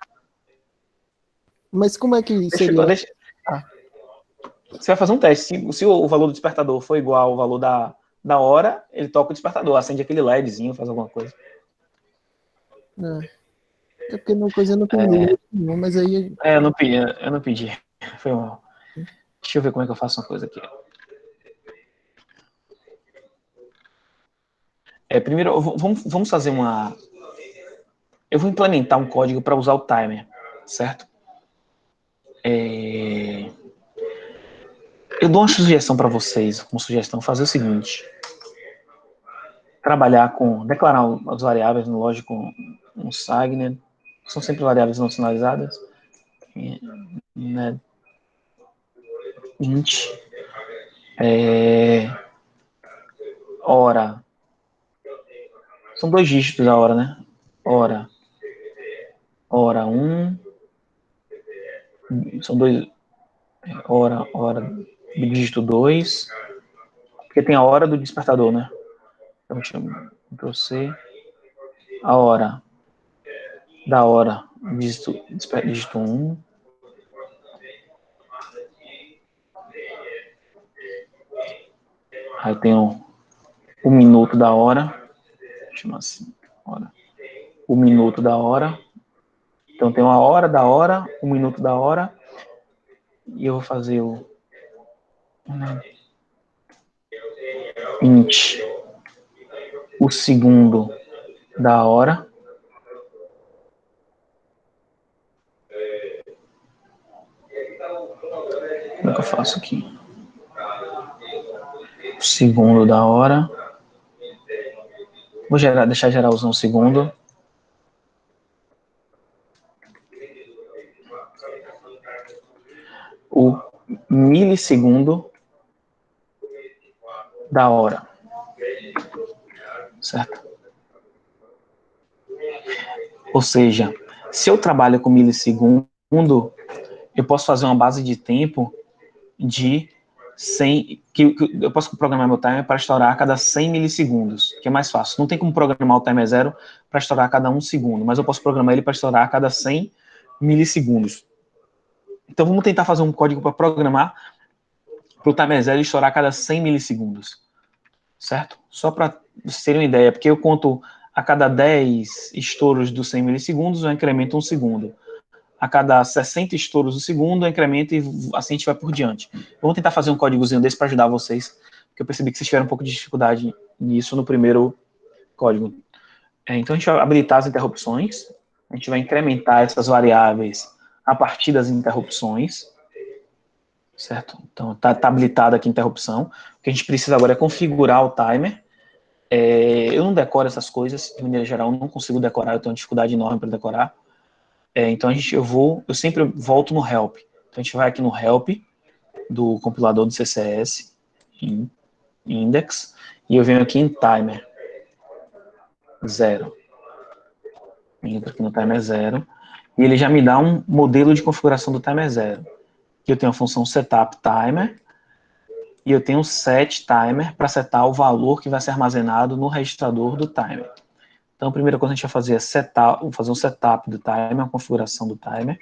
Mas como é que seria? Você vai fazer um teste. Se o valor do despertador for igual ao valor da hora, ele toca o despertador, acende aquele LEDzinho, faz alguma coisa. É porque uma coisa eu não tem mas aí... Eu não pedi. Foi mal. Deixa eu ver como é que eu faço uma coisa aqui. Primeiro, vamos fazer uma... Eu vou implementar um código para usar o timer, certo? Eu dou uma sugestão para vocês, como sugestão, fazer o seguinte: declarar as variáveis no lógico um Signet, são sempre variáveis não sinalizadas, né? Int, hora, são 2 dígitos a hora, né? Hora 1, são 2, hora, dígito 2, porque tem a hora do despertador, né? Então, deixa eu Ctrl+C, a hora da hora, dígito 1, aí tem o minuto da hora, chama assim, hora, o minuto da hora, então tem uma hora da hora, o minuto da hora, e eu vou fazer o int, o segundo da hora, como é que eu faço aqui? O segundo da hora, vou deixar geralzão o segundo, o milissegundo da hora, certo? Ou seja, se eu trabalho com milissegundo, eu posso fazer uma base de tempo de 100, eu posso programar meu timer para estourar a cada 100 milissegundos, que é mais fácil. Não tem como programar o timer 0 para estourar a cada 1 segundo, mas eu posso programar ele para estourar a cada 100 milissegundos. Então vamos tentar fazer um código para programar para o timer 0 estourar a cada 100 milissegundos, certo? Só para vocês terem uma ideia, porque eu conto a cada 10 estouros dos 100 milissegundos, eu incremento 1 segundo. A cada 60 estouros do segundo, eu incremento e assim a gente vai por diante. Vamos tentar fazer um códigozinho desse para ajudar vocês, porque eu percebi que vocês tiveram um pouco de dificuldade nisso no primeiro código. Então a gente vai habilitar as interrupções, a gente vai incrementar essas variáveis a partir das interrupções, certo? Então está habilitada aqui a interrupção. O que a gente precisa agora é configurar o timer. Eu não decoro essas coisas, de maneira geral, eu não consigo decorar, eu tenho uma dificuldade enorme para decorar. Então eu sempre volto no help. Então a gente vai aqui no help do compilador do CCS, em index, e eu venho aqui em timer 0. Entro aqui no timer 0, e ele já me dá um modelo de configuração do timer 0. Que eu tenho a função setup timer, e eu tenho um set timer para setar o valor que vai ser armazenado no registrador do timer. Então a primeira coisa que a gente vai fazer é fazer um setup do timer, uma configuração do timer.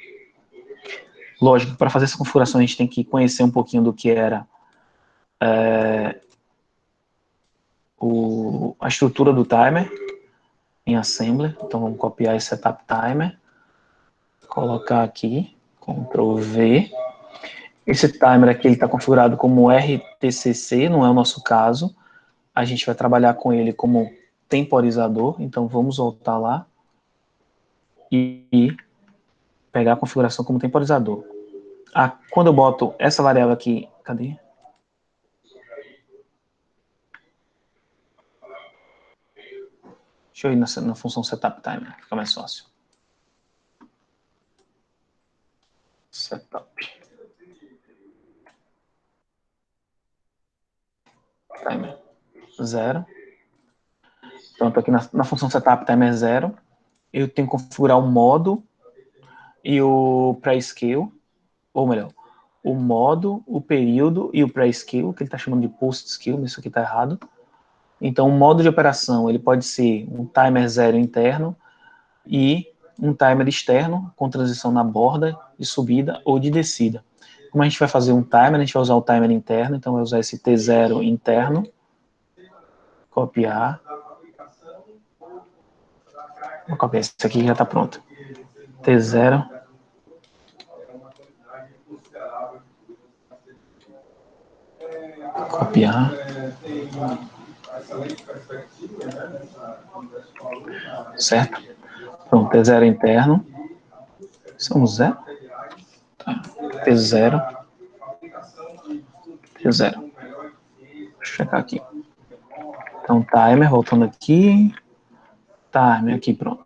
Lógico, para fazer essa configuração a gente tem que conhecer um pouquinho do que era a estrutura do timer em assembly. Então vamos copiar esse setup timer, colocar aqui, Ctrl V. Esse timer aqui está configurado como RTCC, não é o nosso caso. A gente vai trabalhar com ele como temporizador, então vamos voltar lá e pegar a configuração como temporizador. Quando eu boto essa variável aqui, cadê? Deixa eu ir na função setup timer, fica mais fácil. Setup. Timer 0. Então, estou aqui na função setup timer 0. Eu tenho que configurar o modo e o pré-scale, ou melhor, o modo, o período e o pré-scale, que ele está chamando de post-scale, mas isso aqui está errado. Então, o modo de operação, ele pode ser um timer 0 interno e um timer externo, com transição na borda, de subida ou de descida. Como a gente vai fazer um timer, a gente vai usar o timer interno, então vai usar esse T0 interno, copiar. Vou copiar esse aqui que já está pronto. T0. Copiar. Certo? Pronto, T0 interno. São zero. T0. T0. Deixa eu checar aqui. Então, timer, voltando aqui. Timer aqui, pronto.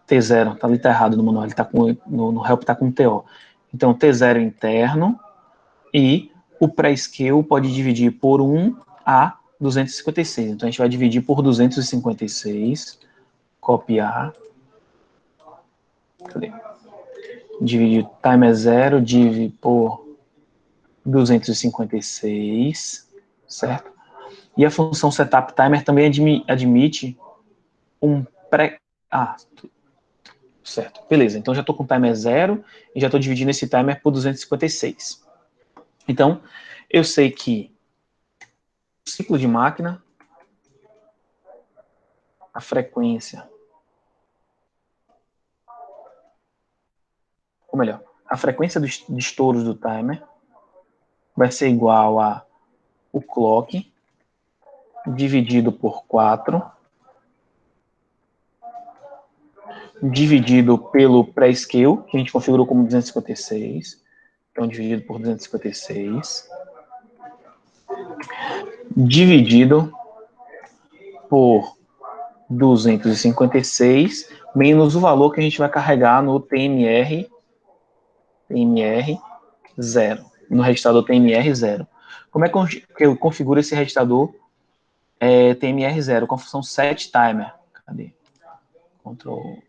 T0, tá ali, tá errado no manual, ele tá com, no help tá com TO. Então, T0 interno e o pré-scale pode dividir por 1 a 256. Então, a gente vai dividir por 256, copiar. Cadê? Dividir timer 0, dividir por 256, certo? E a função setup timer também admite um pré... Ah, certo, beleza. Então, já estou com o timer 0 e já estou dividindo esse timer por 256. Então, eu sei que o ciclo de máquina, a frequência, ou melhor, a frequência de estouros do timer vai ser igual a o clock dividido por 4 dividido pelo pré-scale, que a gente configurou como 256. Então, dividido por 256 dividido por 256 menos o valor que a gente vai carregar no TMR 0, no registrador TMR 0. Como é que eu configuro esse registrador TMR 0 com a função setTimer? Cadê? Ctrl.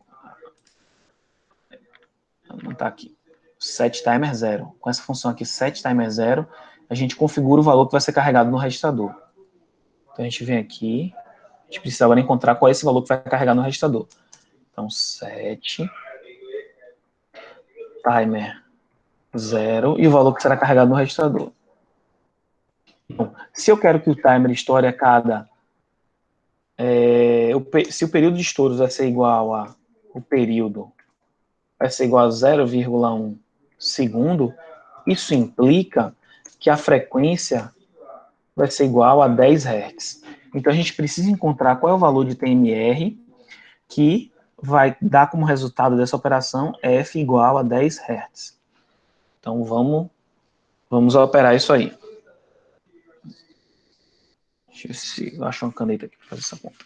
Não está aqui. setTimer 0. Com essa função aqui, setTimer 0, a gente configura o valor que vai ser carregado no registrador. Então, a gente vem aqui, a gente precisa agora encontrar qual é esse valor que vai carregar no registrador. Então, set timer 0 e o valor que será carregado no registrador. Bom, se eu quero que o timer estoure a cada... se o período de estouros vai ser igual a... O período vai ser igual a 0,1 segundo, isso implica que a frequência vai ser igual a 10 Hz. Então, a gente precisa encontrar qual é o valor de TMR que vai dar como resultado dessa operação f igual a 10 Hz. Então, vamos operar isso aí. Deixa eu ver se eu acho uma caneta aqui para fazer essa conta.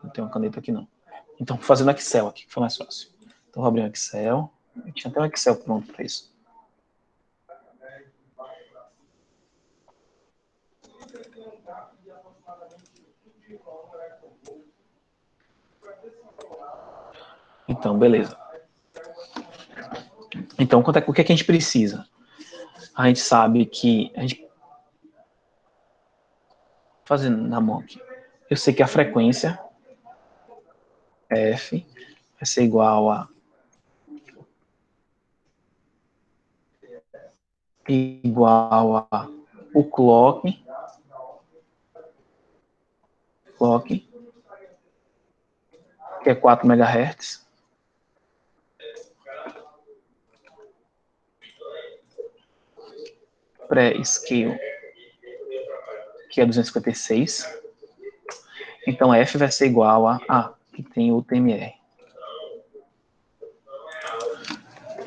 Não tem uma caneta aqui, não. Então, vou fazer no Excel aqui, que foi mais fácil. Então, vou abrir um Excel. Eu tinha até um Excel pronto para isso. Então, beleza. Então, o que é que a gente precisa? A gente sabe que... Fazendo na mão aqui. Eu sei que a frequência F vai ser igual a o clock, que é 4 MHz, pré-scale, que é 256. Então, F vai ser igual a que tem o TMR.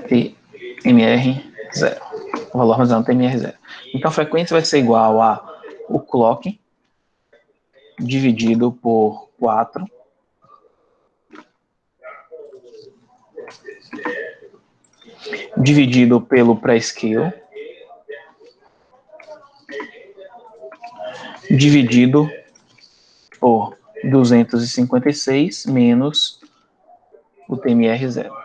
TMR 0. O valor armazenado TMR 0. Então, a frequência vai ser igual a o clock dividido por 4 dividido pelo pré-scale dividido por 256 menos o TMR 0.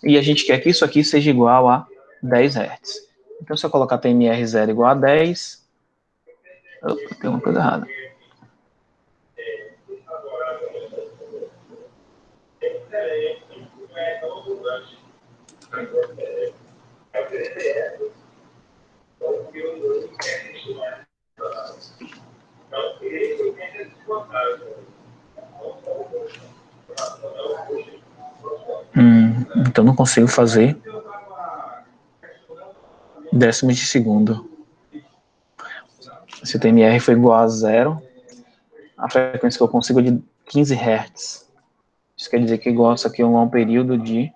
E a gente quer que isso aqui seja igual a 10 Hz. Então, se eu colocar TMR 0 igual a 10... Opa, tem uma coisa errada. Então não consigo fazer décimos de segundo. Se o TMR for igual a 0, a frequência que eu consigo é de 15 Hz. Isso quer dizer que isso aqui é um período de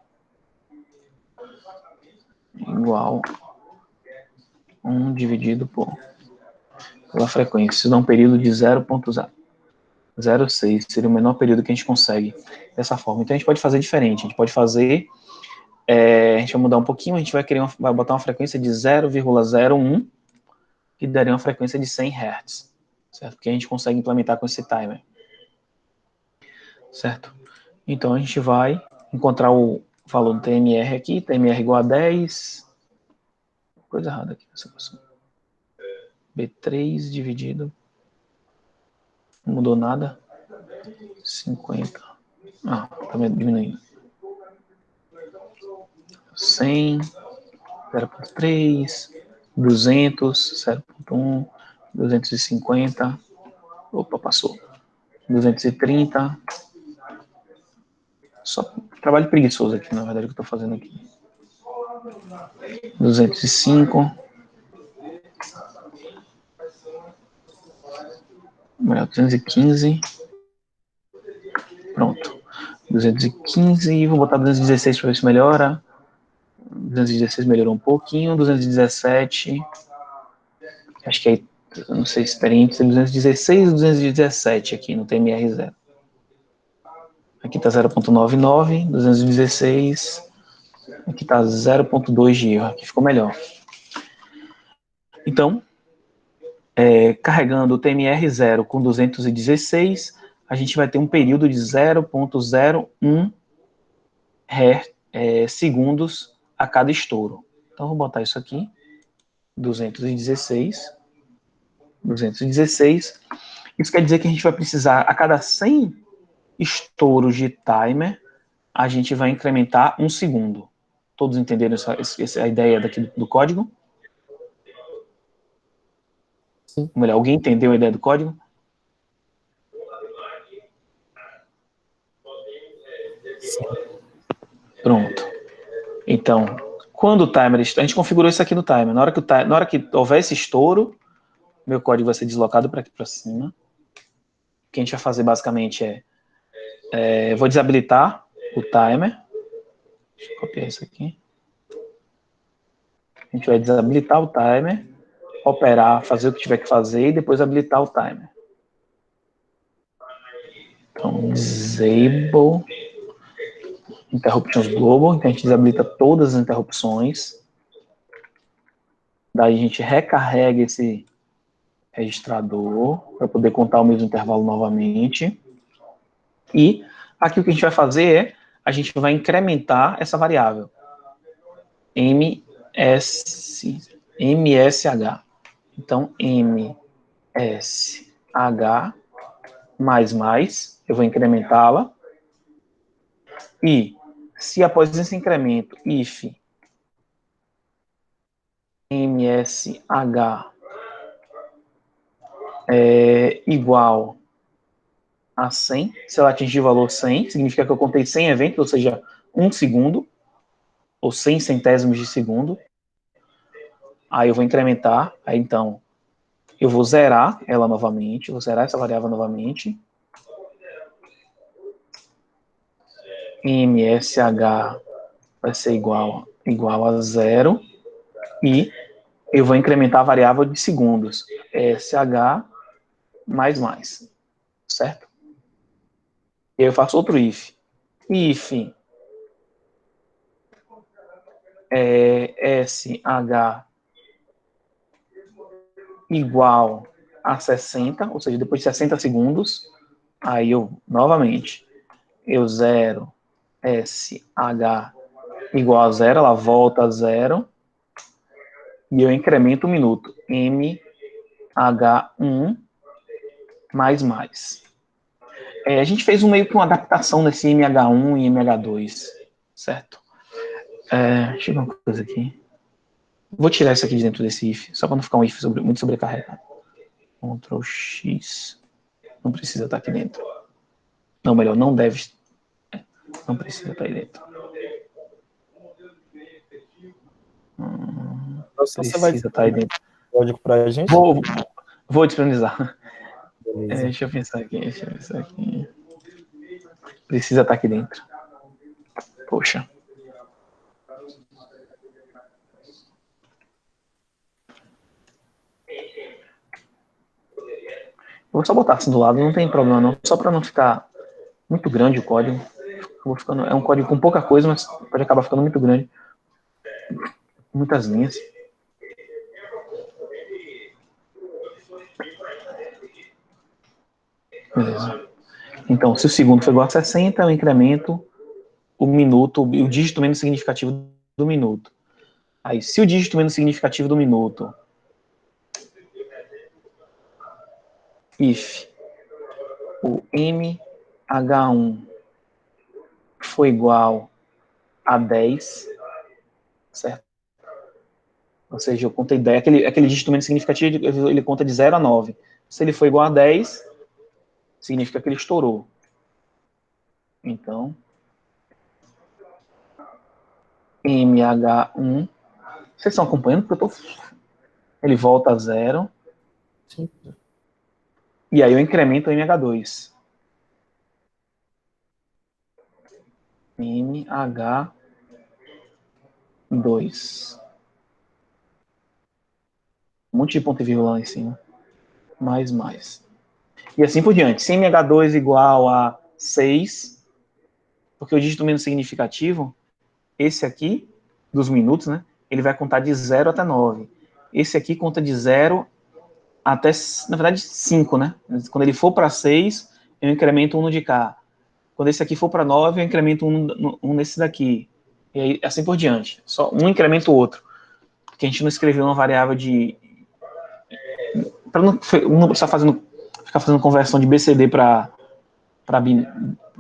igual 1 dividido pela frequência. Isso dá um período de 0,06. Seria o menor período que a gente consegue dessa forma. Então a gente pode fazer diferente. A gente pode fazer... a gente vai mudar um pouquinho. A gente vai botar uma frequência de 0,01, que daria uma frequência de 100 Hz. Certo? Que a gente consegue implementar com esse timer. Certo? Então a gente vai encontrar o valor do TMR aqui. TMR igual a 10... Coisa errada aqui nessa equação. B3 dividido... Não mudou nada. 50. Tá diminuindo. 100, 0,3, 200, 0,1, 250. Opa, passou. 230. Só trabalho preguiçoso aqui, na verdade, que eu estou fazendo aqui. 205. Melhor, 215. Pronto. 215. Vou botar 216 para ver se melhora. 216 melhorou um pouquinho. 217. Acho que aí, eu não sei se está entre 216 e 217 aqui no TMR0. Aqui está 0,99, 216. Aqui está 0,2 de erro. Aqui ficou melhor. Então, carregando o TMR0 com 216, a gente vai ter um período de 0,01 segundos a cada estouro. Então, vou botar isso aqui. 216. Isso quer dizer que a gente vai precisar, a cada 100 estouros de timer, a gente vai incrementar 1 segundo. Todos entenderam essa ideia daqui do código? Sim. Ou melhor, alguém entendeu a ideia do código? Sim. Pronto. Então, quando o timer... A gente configurou isso aqui no timer. Na hora que houver esse estouro, meu código vai ser deslocado para aqui para cima. O que a gente vai fazer basicamente vou desabilitar o timer. Deixa eu copiar isso aqui. A gente vai desabilitar o timer, operar, fazer o que tiver que fazer e depois habilitar o timer. Então, disable interruptions global. Então, a gente desabilita todas as interrupções. Daí a gente recarrega esse registrador para poder contar o mesmo intervalo novamente. E aqui o que a gente vai fazer a gente vai incrementar essa variável MSH. Então, MSH mais, eu vou incrementá-la. E se após esse incremento, if MSH é igual a 100, se ela atingir o valor 100, significa que eu contei 100 eventos, ou seja, 1 segundo, ou 100 centésimos de segundo. Aí eu vou incrementar, aí então eu vou zerar ela novamente, vou zerar essa variável novamente. MSH vai ser igual a 0, e eu vou incrementar a variável de segundos, SH mais, certo? E aí eu faço outro if. If SH igual a 60, ou seja, depois de 60 segundos, aí eu, novamente, eu zero SH igual a 0, ela volta a 0, e eu incremento o minuto, MH1 mais. A gente fez meio que uma adaptação nesse MH1 e MH2, certo? Deixa eu ver uma coisa aqui. Vou tirar isso aqui de dentro desse if, só para não ficar um if muito sobrecarregado. Ctrl X. Não precisa estar aqui dentro. Não, melhor, não deve. Não precisa estar aí dentro. Você vai Precisa estar aí dentro. código para a gente? Vou Vou disponibilizar. Beleza. Deixa eu pensar aqui. Precisa estar aqui dentro. Poxa. Vou só botar assim do lado, não tem problema não. Só para não ficar muito grande o código. É um código com pouca coisa, mas pode acabar ficando muito grande. Muitas linhas. Beleza. Então, se o segundo for igual a 60, eu incremento o minuto, o dígito menos significativo do minuto. Aí, se o dígito menos significativo do minuto, if o MH1 for igual a 10, certo? Ou seja, eu contei 10, aquele dígito menos significativo, ele conta de 0 a 9. Se ele for igual a 10, significa que ele estourou. Então, MH1, vocês estão acompanhando? Porque ele volta a 0. Sim. E aí eu incremento o MH2. MH2. Um monte de ponto e vírgula lá em cima. Mais. E assim por diante. Se MH2 igual a 6, porque o dígito menos significativo, esse aqui, dos minutos, né? Ele vai contar de 0 até 9. Esse aqui conta de 0 até, na verdade, 5, né? Quando ele for para 6, eu incremento um no de cá. Quando esse aqui for para 9, eu incremento um nesse daqui. E aí, assim por diante. Só um incrementa o outro. Porque a gente não escreveu uma variável de... Para não ficar fazendo conversão de BCD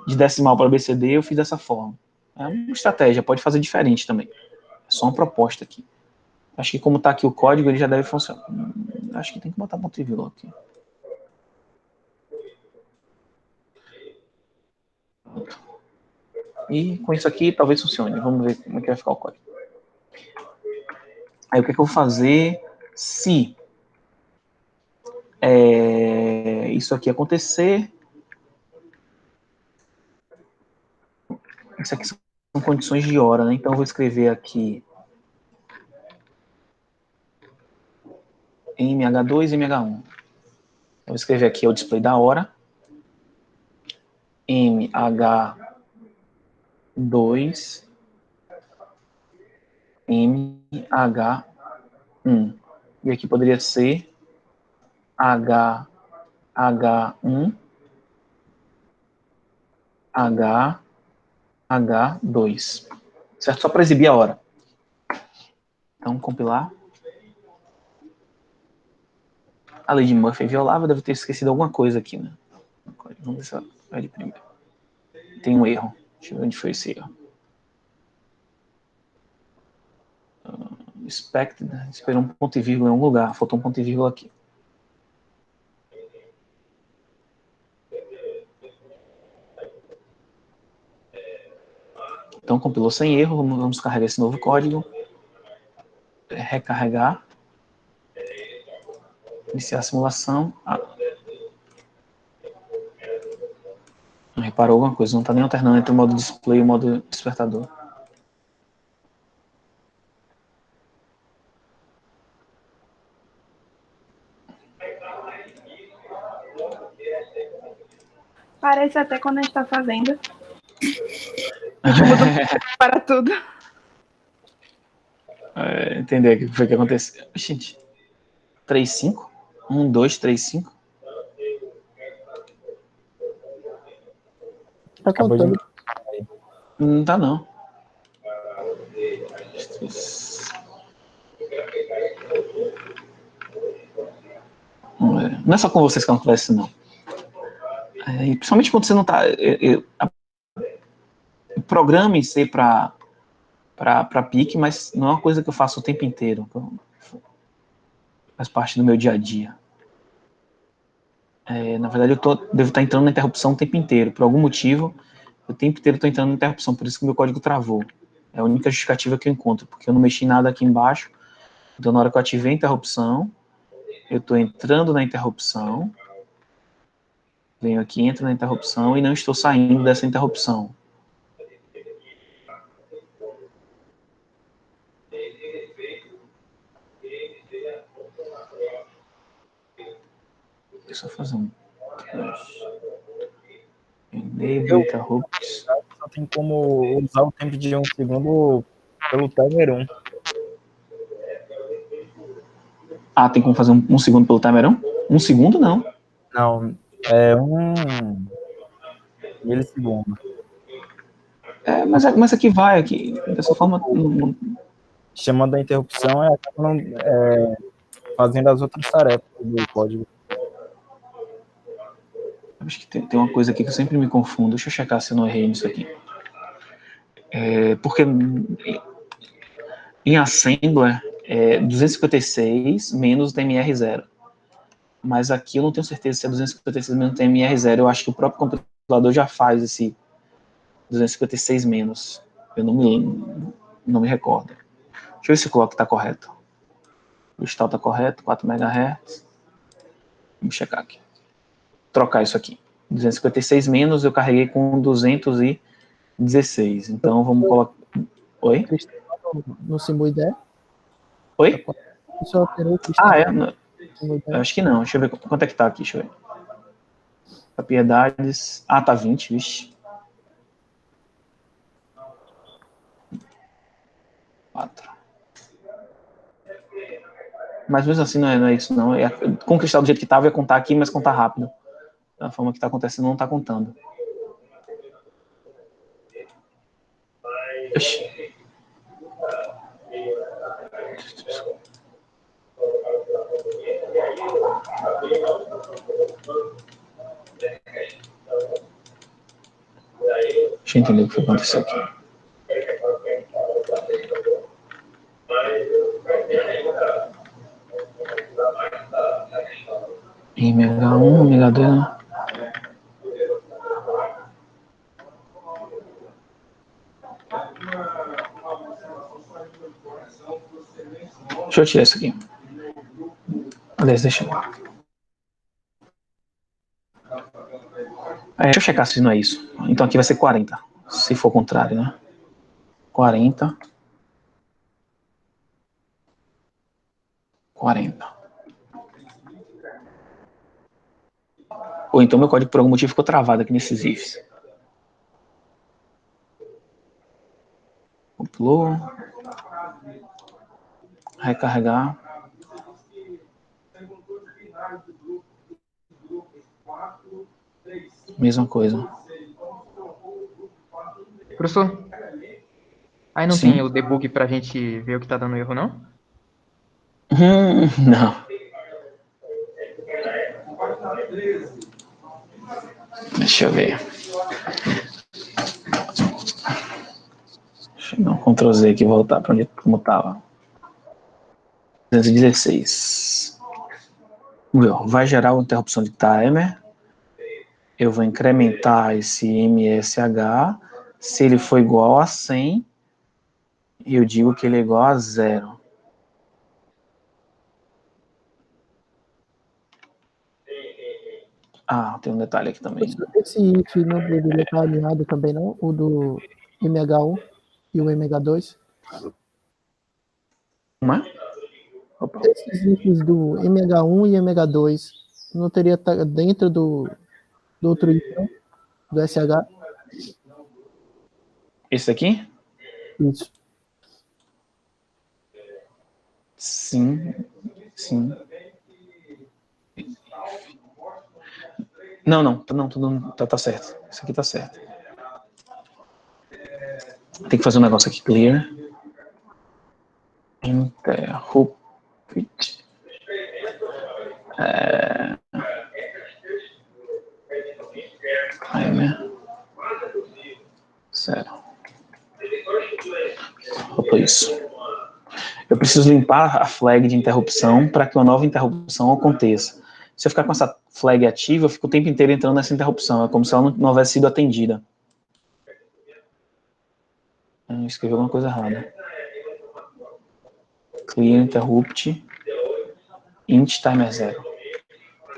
de decimal para BCD, eu fiz dessa forma. É uma estratégia, pode fazer diferente também. É só uma proposta aqui. Acho que como está aqui o código, ele já deve funcionar. Acho que tem que botar ponto e vírgula aqui. E com isso aqui, talvez funcione. Vamos ver como é que vai ficar o código. Aí o que eu vou fazer se isso aqui acontecer? Isso aqui são condições de hora, né? Então eu vou escrever aqui MH2 e MH1. Eu vou escrever aqui o display da hora. MH2 MH1. E aqui poderia ser HH1 HH2. Certo? Só para exibir a hora. Então, compilar. A lei de Murphy é violável, deve ter esquecido alguma coisa aqui, né? Vamos ver se vai de primeiro. Tem um erro. Deixa eu ver onde foi esse erro. Expected, esperou um ponto e vírgula em um lugar. Faltou um ponto e vírgula aqui. Então, compilou sem erro. Vamos carregar esse novo código. Recarregar. Iniciar a simulação. Reparou alguma coisa? Não está nem alternando entre o modo display e o modo despertador. Parece até quando a gente está fazendo. A gente muda para tudo. Entender o que foi que aconteceu. Gente, 3.5? 1, 2, 3, 5. Tá contando. Não tá, não. Não é só com vocês que acontece, não. Principalmente quando você não tá... Programa em C para PIC, mas não é uma coisa que eu faço o tempo inteiro. Faz parte do meu dia a dia. Na verdade, devo estar entrando na interrupção o tempo inteiro. Por algum motivo, o tempo inteiro estou entrando na interrupção, por isso que meu código travou. É a única justificativa que eu encontro, porque eu não mexi nada aqui embaixo. Então, na hora que eu ativei a interrupção, eu estou entrando na interrupção, venho aqui, entro na interrupção e não estou saindo dessa interrupção. Deixa eu fazer um... Enable interrupts. Só tem como usar o tempo de 1 segundo pelo timer 1. Ah, tem como fazer um segundo pelo timer 1? 1 segundo, não. Não, é 1 milissegundo. Mas aqui vai, aqui, dessa forma... Chamando a interrupção, acaba fazendo as outras tarefas do código. Acho que tem uma coisa aqui que eu sempre me confundo. Deixa eu checar se eu não errei nisso aqui. Porque em Assembler é 256 menos TMR0. Mas aqui eu não tenho certeza se é 256 menos TMR0. Eu acho que o próprio compilador já faz esse 256 menos. Eu não me recordo. Deixa eu ver se o clock está correto. O stall está correto, 4 MHz. Vamos checar aqui. Trocar isso aqui. 256 menos, eu carreguei com 216. Então, vamos colocar... Oi? No SimulIDE? Oi? Isso alterou o cristal. Eu acho que não. Deixa eu ver quanto é que tá aqui. Deixa eu ver. Propriedades... tá 20, vixe. 4. Mas mesmo assim, não é isso, não. Com o cristal do jeito que estava, eu ia contar aqui, mas contar rápido. Da forma que está acontecendo, não está contando. Oxi. Deixa eu entender o que aconteceu aqui. MH1, MH2, né? Deixa eu tirar isso aqui. Aliás, deixa eu... deixa eu checar se não é isso. Então aqui vai ser 40. Se for o contrário, né? 40. 40. Ou então meu código por algum motivo ficou travado aqui nesses ifs. Compilou. Recarregar. Mesma coisa. Professor, aí não Sim. tem o debug pra gente ver o que tá dando erro, não? Não. Deixa eu ver. Deixa eu dar um Ctrl Z aqui e voltar para onde como estava. 216. Vai gerar uma interrupção de timer. Eu vou incrementar esse MSH. Se ele for igual a 100, eu digo que ele é igual a 0. Tem um detalhe aqui também. Esse if não deveria estar alinhado também, não? O do MH1 e o MH2? Como é? Opa. Esses ifs do MH1 e MH2 não teria que estar dentro do outro if, não? Do SH? Esse aqui? Isso. Sim. Sim. Não, tudo tá certo. Isso aqui tá certo. Tem que fazer um negócio aqui, clear. Interrupt. Timer. 0. Opa, isso. Eu preciso limpar a flag de interrupção para que uma nova interrupção aconteça. Se eu ficar com essa flag ativa, eu fico o tempo inteiro entrando nessa interrupção. É como se ela não houvesse sido atendida. Eu escrevi alguma coisa errada. Clear interrupt int timer 0.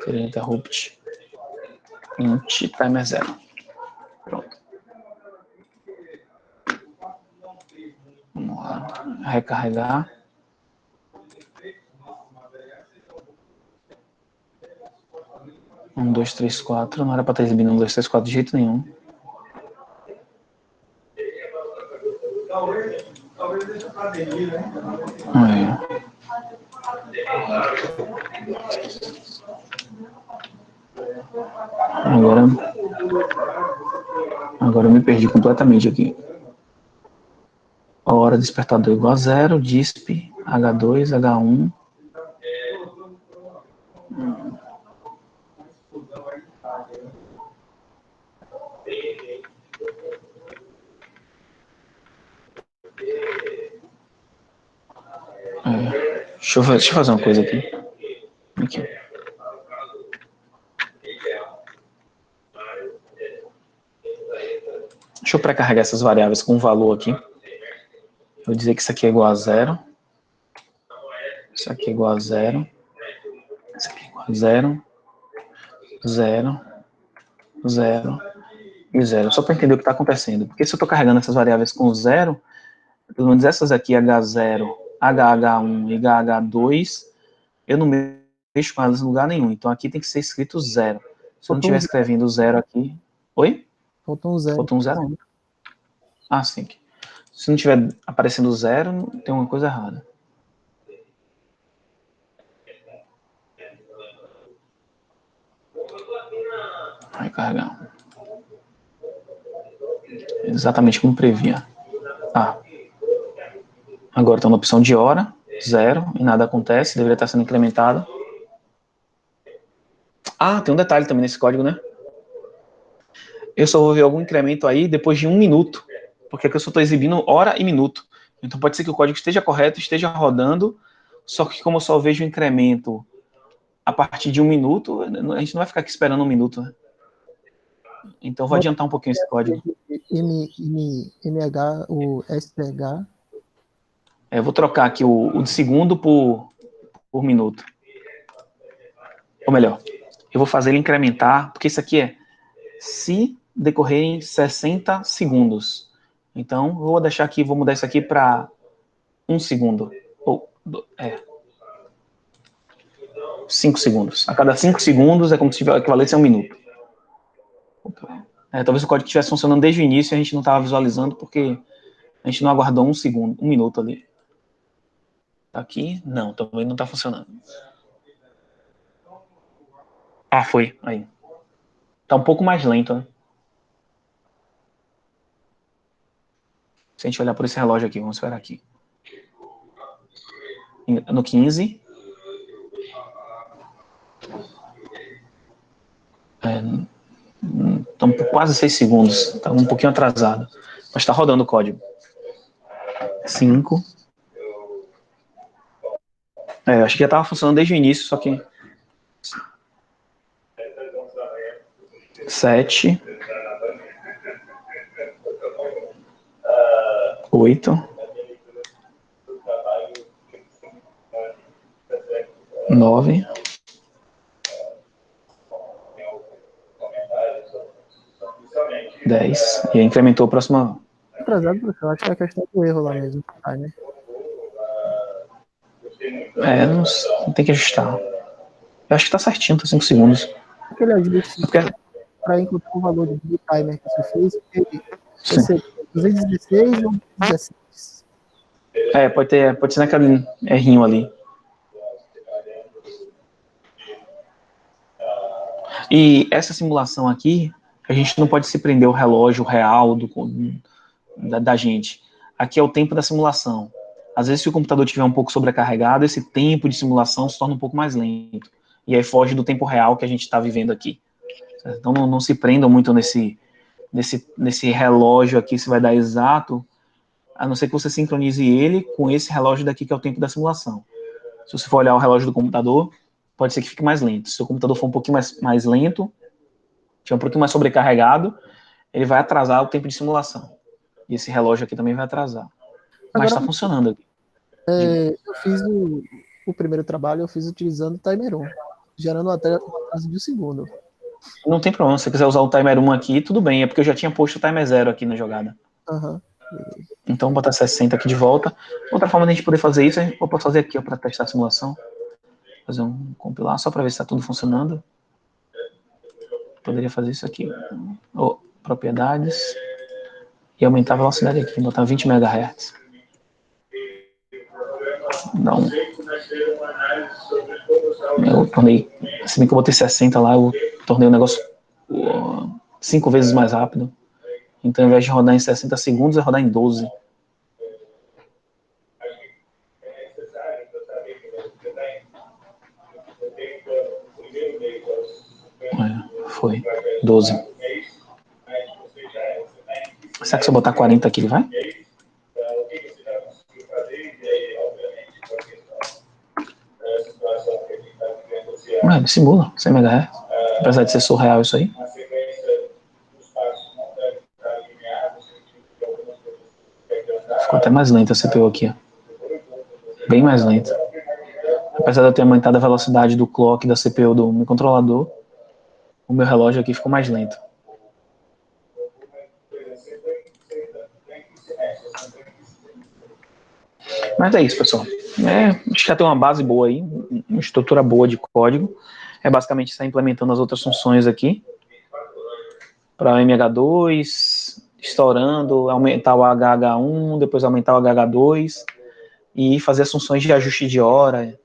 Create interrupt int timer 0. Pronto. Vamos lá, recarregar. Um, dois, três, quatro. Não era para estar exibindo 1, 2, 3, 4 de jeito nenhum. Aí. Agora eu me perdi completamente aqui. Hora despertador igual a 0, disp, H2, H1. Deixa eu fazer uma coisa aqui. Deixa eu pré-carregar essas variáveis com um valor aqui. Vou dizer que isso aqui é igual a 0. Isso aqui é igual a 0. Isso aqui é igual a 0. 0. 0. E 0. Só para entender o que está acontecendo. Porque se eu estou carregando essas variáveis com 0, pelo menos essas aqui, H0, HH1 e HH2, eu não mexo com elas em lugar nenhum. Então aqui tem que ser escrito 0. Se eu não estiver escrevendo 0 aqui... Oi? Faltou um 0. Faltou um 0 ainda. Ah, sim. Se não estiver aparecendo 0, tem uma coisa errada. Vai carregar. Exatamente como previa. Ah. Agora está na opção de hora, 0, e nada acontece, deveria estar sendo incrementado. Ah, tem um detalhe também nesse código, né? Eu só vou ver algum incremento aí depois de 1 minuto, porque aqui eu só estou exibindo hora e minuto. Então pode ser que o código esteja correto, esteja rodando, só que como eu só vejo o incremento a partir de 1 minuto, a gente não vai ficar aqui esperando 1 minuto, né? Então vou adiantar um pouquinho esse código. MH, o SPH. Eu vou trocar aqui o de segundo por minuto. Ou melhor, eu vou fazer ele incrementar, porque isso aqui é se decorrerem 60 segundos. Então, vou deixar aqui, vou mudar isso aqui para 1 segundo. Ou, 5 segundos. A cada 5 segundos é como se tivesse equivalente a 1 minuto. Talvez o código estivesse funcionando desde o início e a gente não estava visualizando porque a gente não aguardou 1 segundo, 1 minuto ali. Aqui, não, também não está funcionando. Ah, foi. Aí. Tá um pouco mais lento, né? Se a gente olhar por esse relógio aqui, vamos esperar aqui. No 15. Estamos por quase 6 segundos. Está um pouquinho atrasado. Mas está rodando o código. 5. Acho que já estava funcionando desde o início, só que... 7. 8. 9. 10. E aí incrementou a próxima... Atrasado, professor. Acho que é a questão do erro lá mesmo. Né? Não tem que ajustar. Eu acho que tá certinho, tá 5 segundos. Aquele ajuste para encontrar o valor do timer que você fez, vai ser 216 ou 16? Pode ser naquele errinho ali. E essa simulação aqui, a gente não pode se prender ao relógio real da gente. Aqui é o tempo da simulação. Às vezes, se o computador estiver um pouco sobrecarregado, esse tempo de simulação se torna um pouco mais lento. E aí foge do tempo real que a gente está vivendo aqui. Então, não se prendam muito nesse relógio aqui, se vai dar exato, a não ser que você sincronize ele com esse relógio daqui, que é o tempo da simulação. Se você for olhar o relógio do computador, pode ser que fique mais lento. Se o computador for um pouquinho mais lento, tiver um pouquinho mais sobrecarregado, ele vai atrasar o tempo de simulação. E esse relógio aqui também vai atrasar. Mas está funcionando aqui. Eu fiz o primeiro trabalho eu fiz utilizando o Timer 1, gerando um atraso de um segundo. Não tem problema, se você quiser usar o Timer 1 aqui, tudo bem, é porque eu já tinha posto o Timer 0 aqui na jogada. Aham. Então, vou botar 60 aqui de volta. Outra forma de a gente poder fazer isso, eu posso fazer aqui, para testar a simulação. Fazer um compilar, só para ver se está tudo funcionando. Poderia fazer isso aqui. Propriedades. E aumentar a velocidade aqui, botar 20 MHz. Não. Eu tornei, se bem que eu botei 60 lá, eu tornei o negócio 5 vezes mais rápido. Então, ao invés de rodar em 60 segundos, é rodar em 12. Foi 12. Será que se eu botar 40 aqui, ele vai? Ele simula 100 MHz. Apesar de ser surreal isso aí. Ficou até mais lenta a CPU aqui, ó. Bem mais lenta. Apesar de eu ter aumentado a velocidade do clock da CPU do meu controlador, o meu relógio aqui ficou mais lento. Mas é isso, pessoal. Acho que já tem uma base boa aí, uma estrutura boa de código. É basicamente estar implementando as outras funções aqui. Para o MH2, estourando, aumentar o HH1, depois aumentar o HH2 e fazer as funções de ajuste de hora.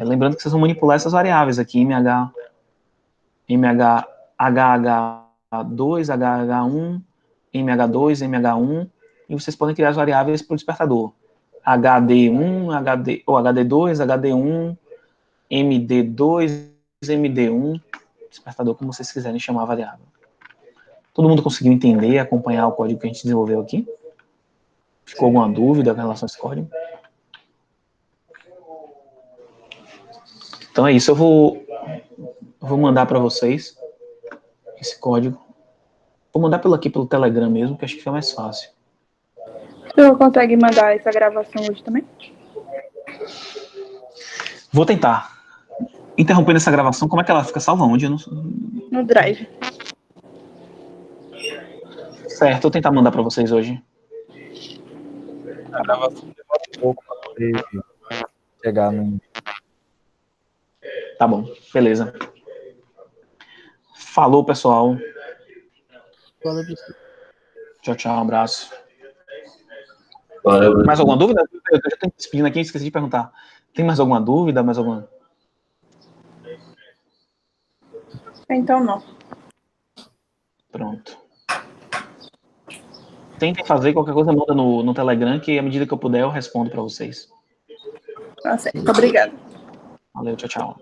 Lembrando que vocês vão manipular essas variáveis aqui, HH2, HH1, MH2, MH1, e vocês podem criar as variáveis para o despertador. HD1, ou HD2, HD1, MD2, MD1, despertador, como vocês quiserem chamar a variável. Todo mundo conseguiu entender e acompanhar o código que a gente desenvolveu aqui? Ficou alguma dúvida com relação a esse código? Então é isso, eu vou mandar para vocês esse código. Vou mandar pelo Telegram mesmo, que acho que fica mais fácil. Tu consegue mandar essa gravação hoje também? Vou tentar. Interrompendo essa gravação, como é que ela fica salva onde? No Drive. Certo, vou tentar mandar para vocês hoje. A gravação demora um pouco para poder chegar no... Tá bom, beleza. Falou, pessoal. Valeu, pessoal. Tchau, tchau, um abraço. Valeu. Mais alguma dúvida? Eu já estou me despedindo aqui, esqueci de perguntar. Tem mais alguma dúvida? Mais alguma? Então não. Pronto. Tentem fazer qualquer coisa, manda no Telegram, que à medida que eu puder eu respondo para vocês. Tá certo. Obrigada. Valeu, tchau, tchau.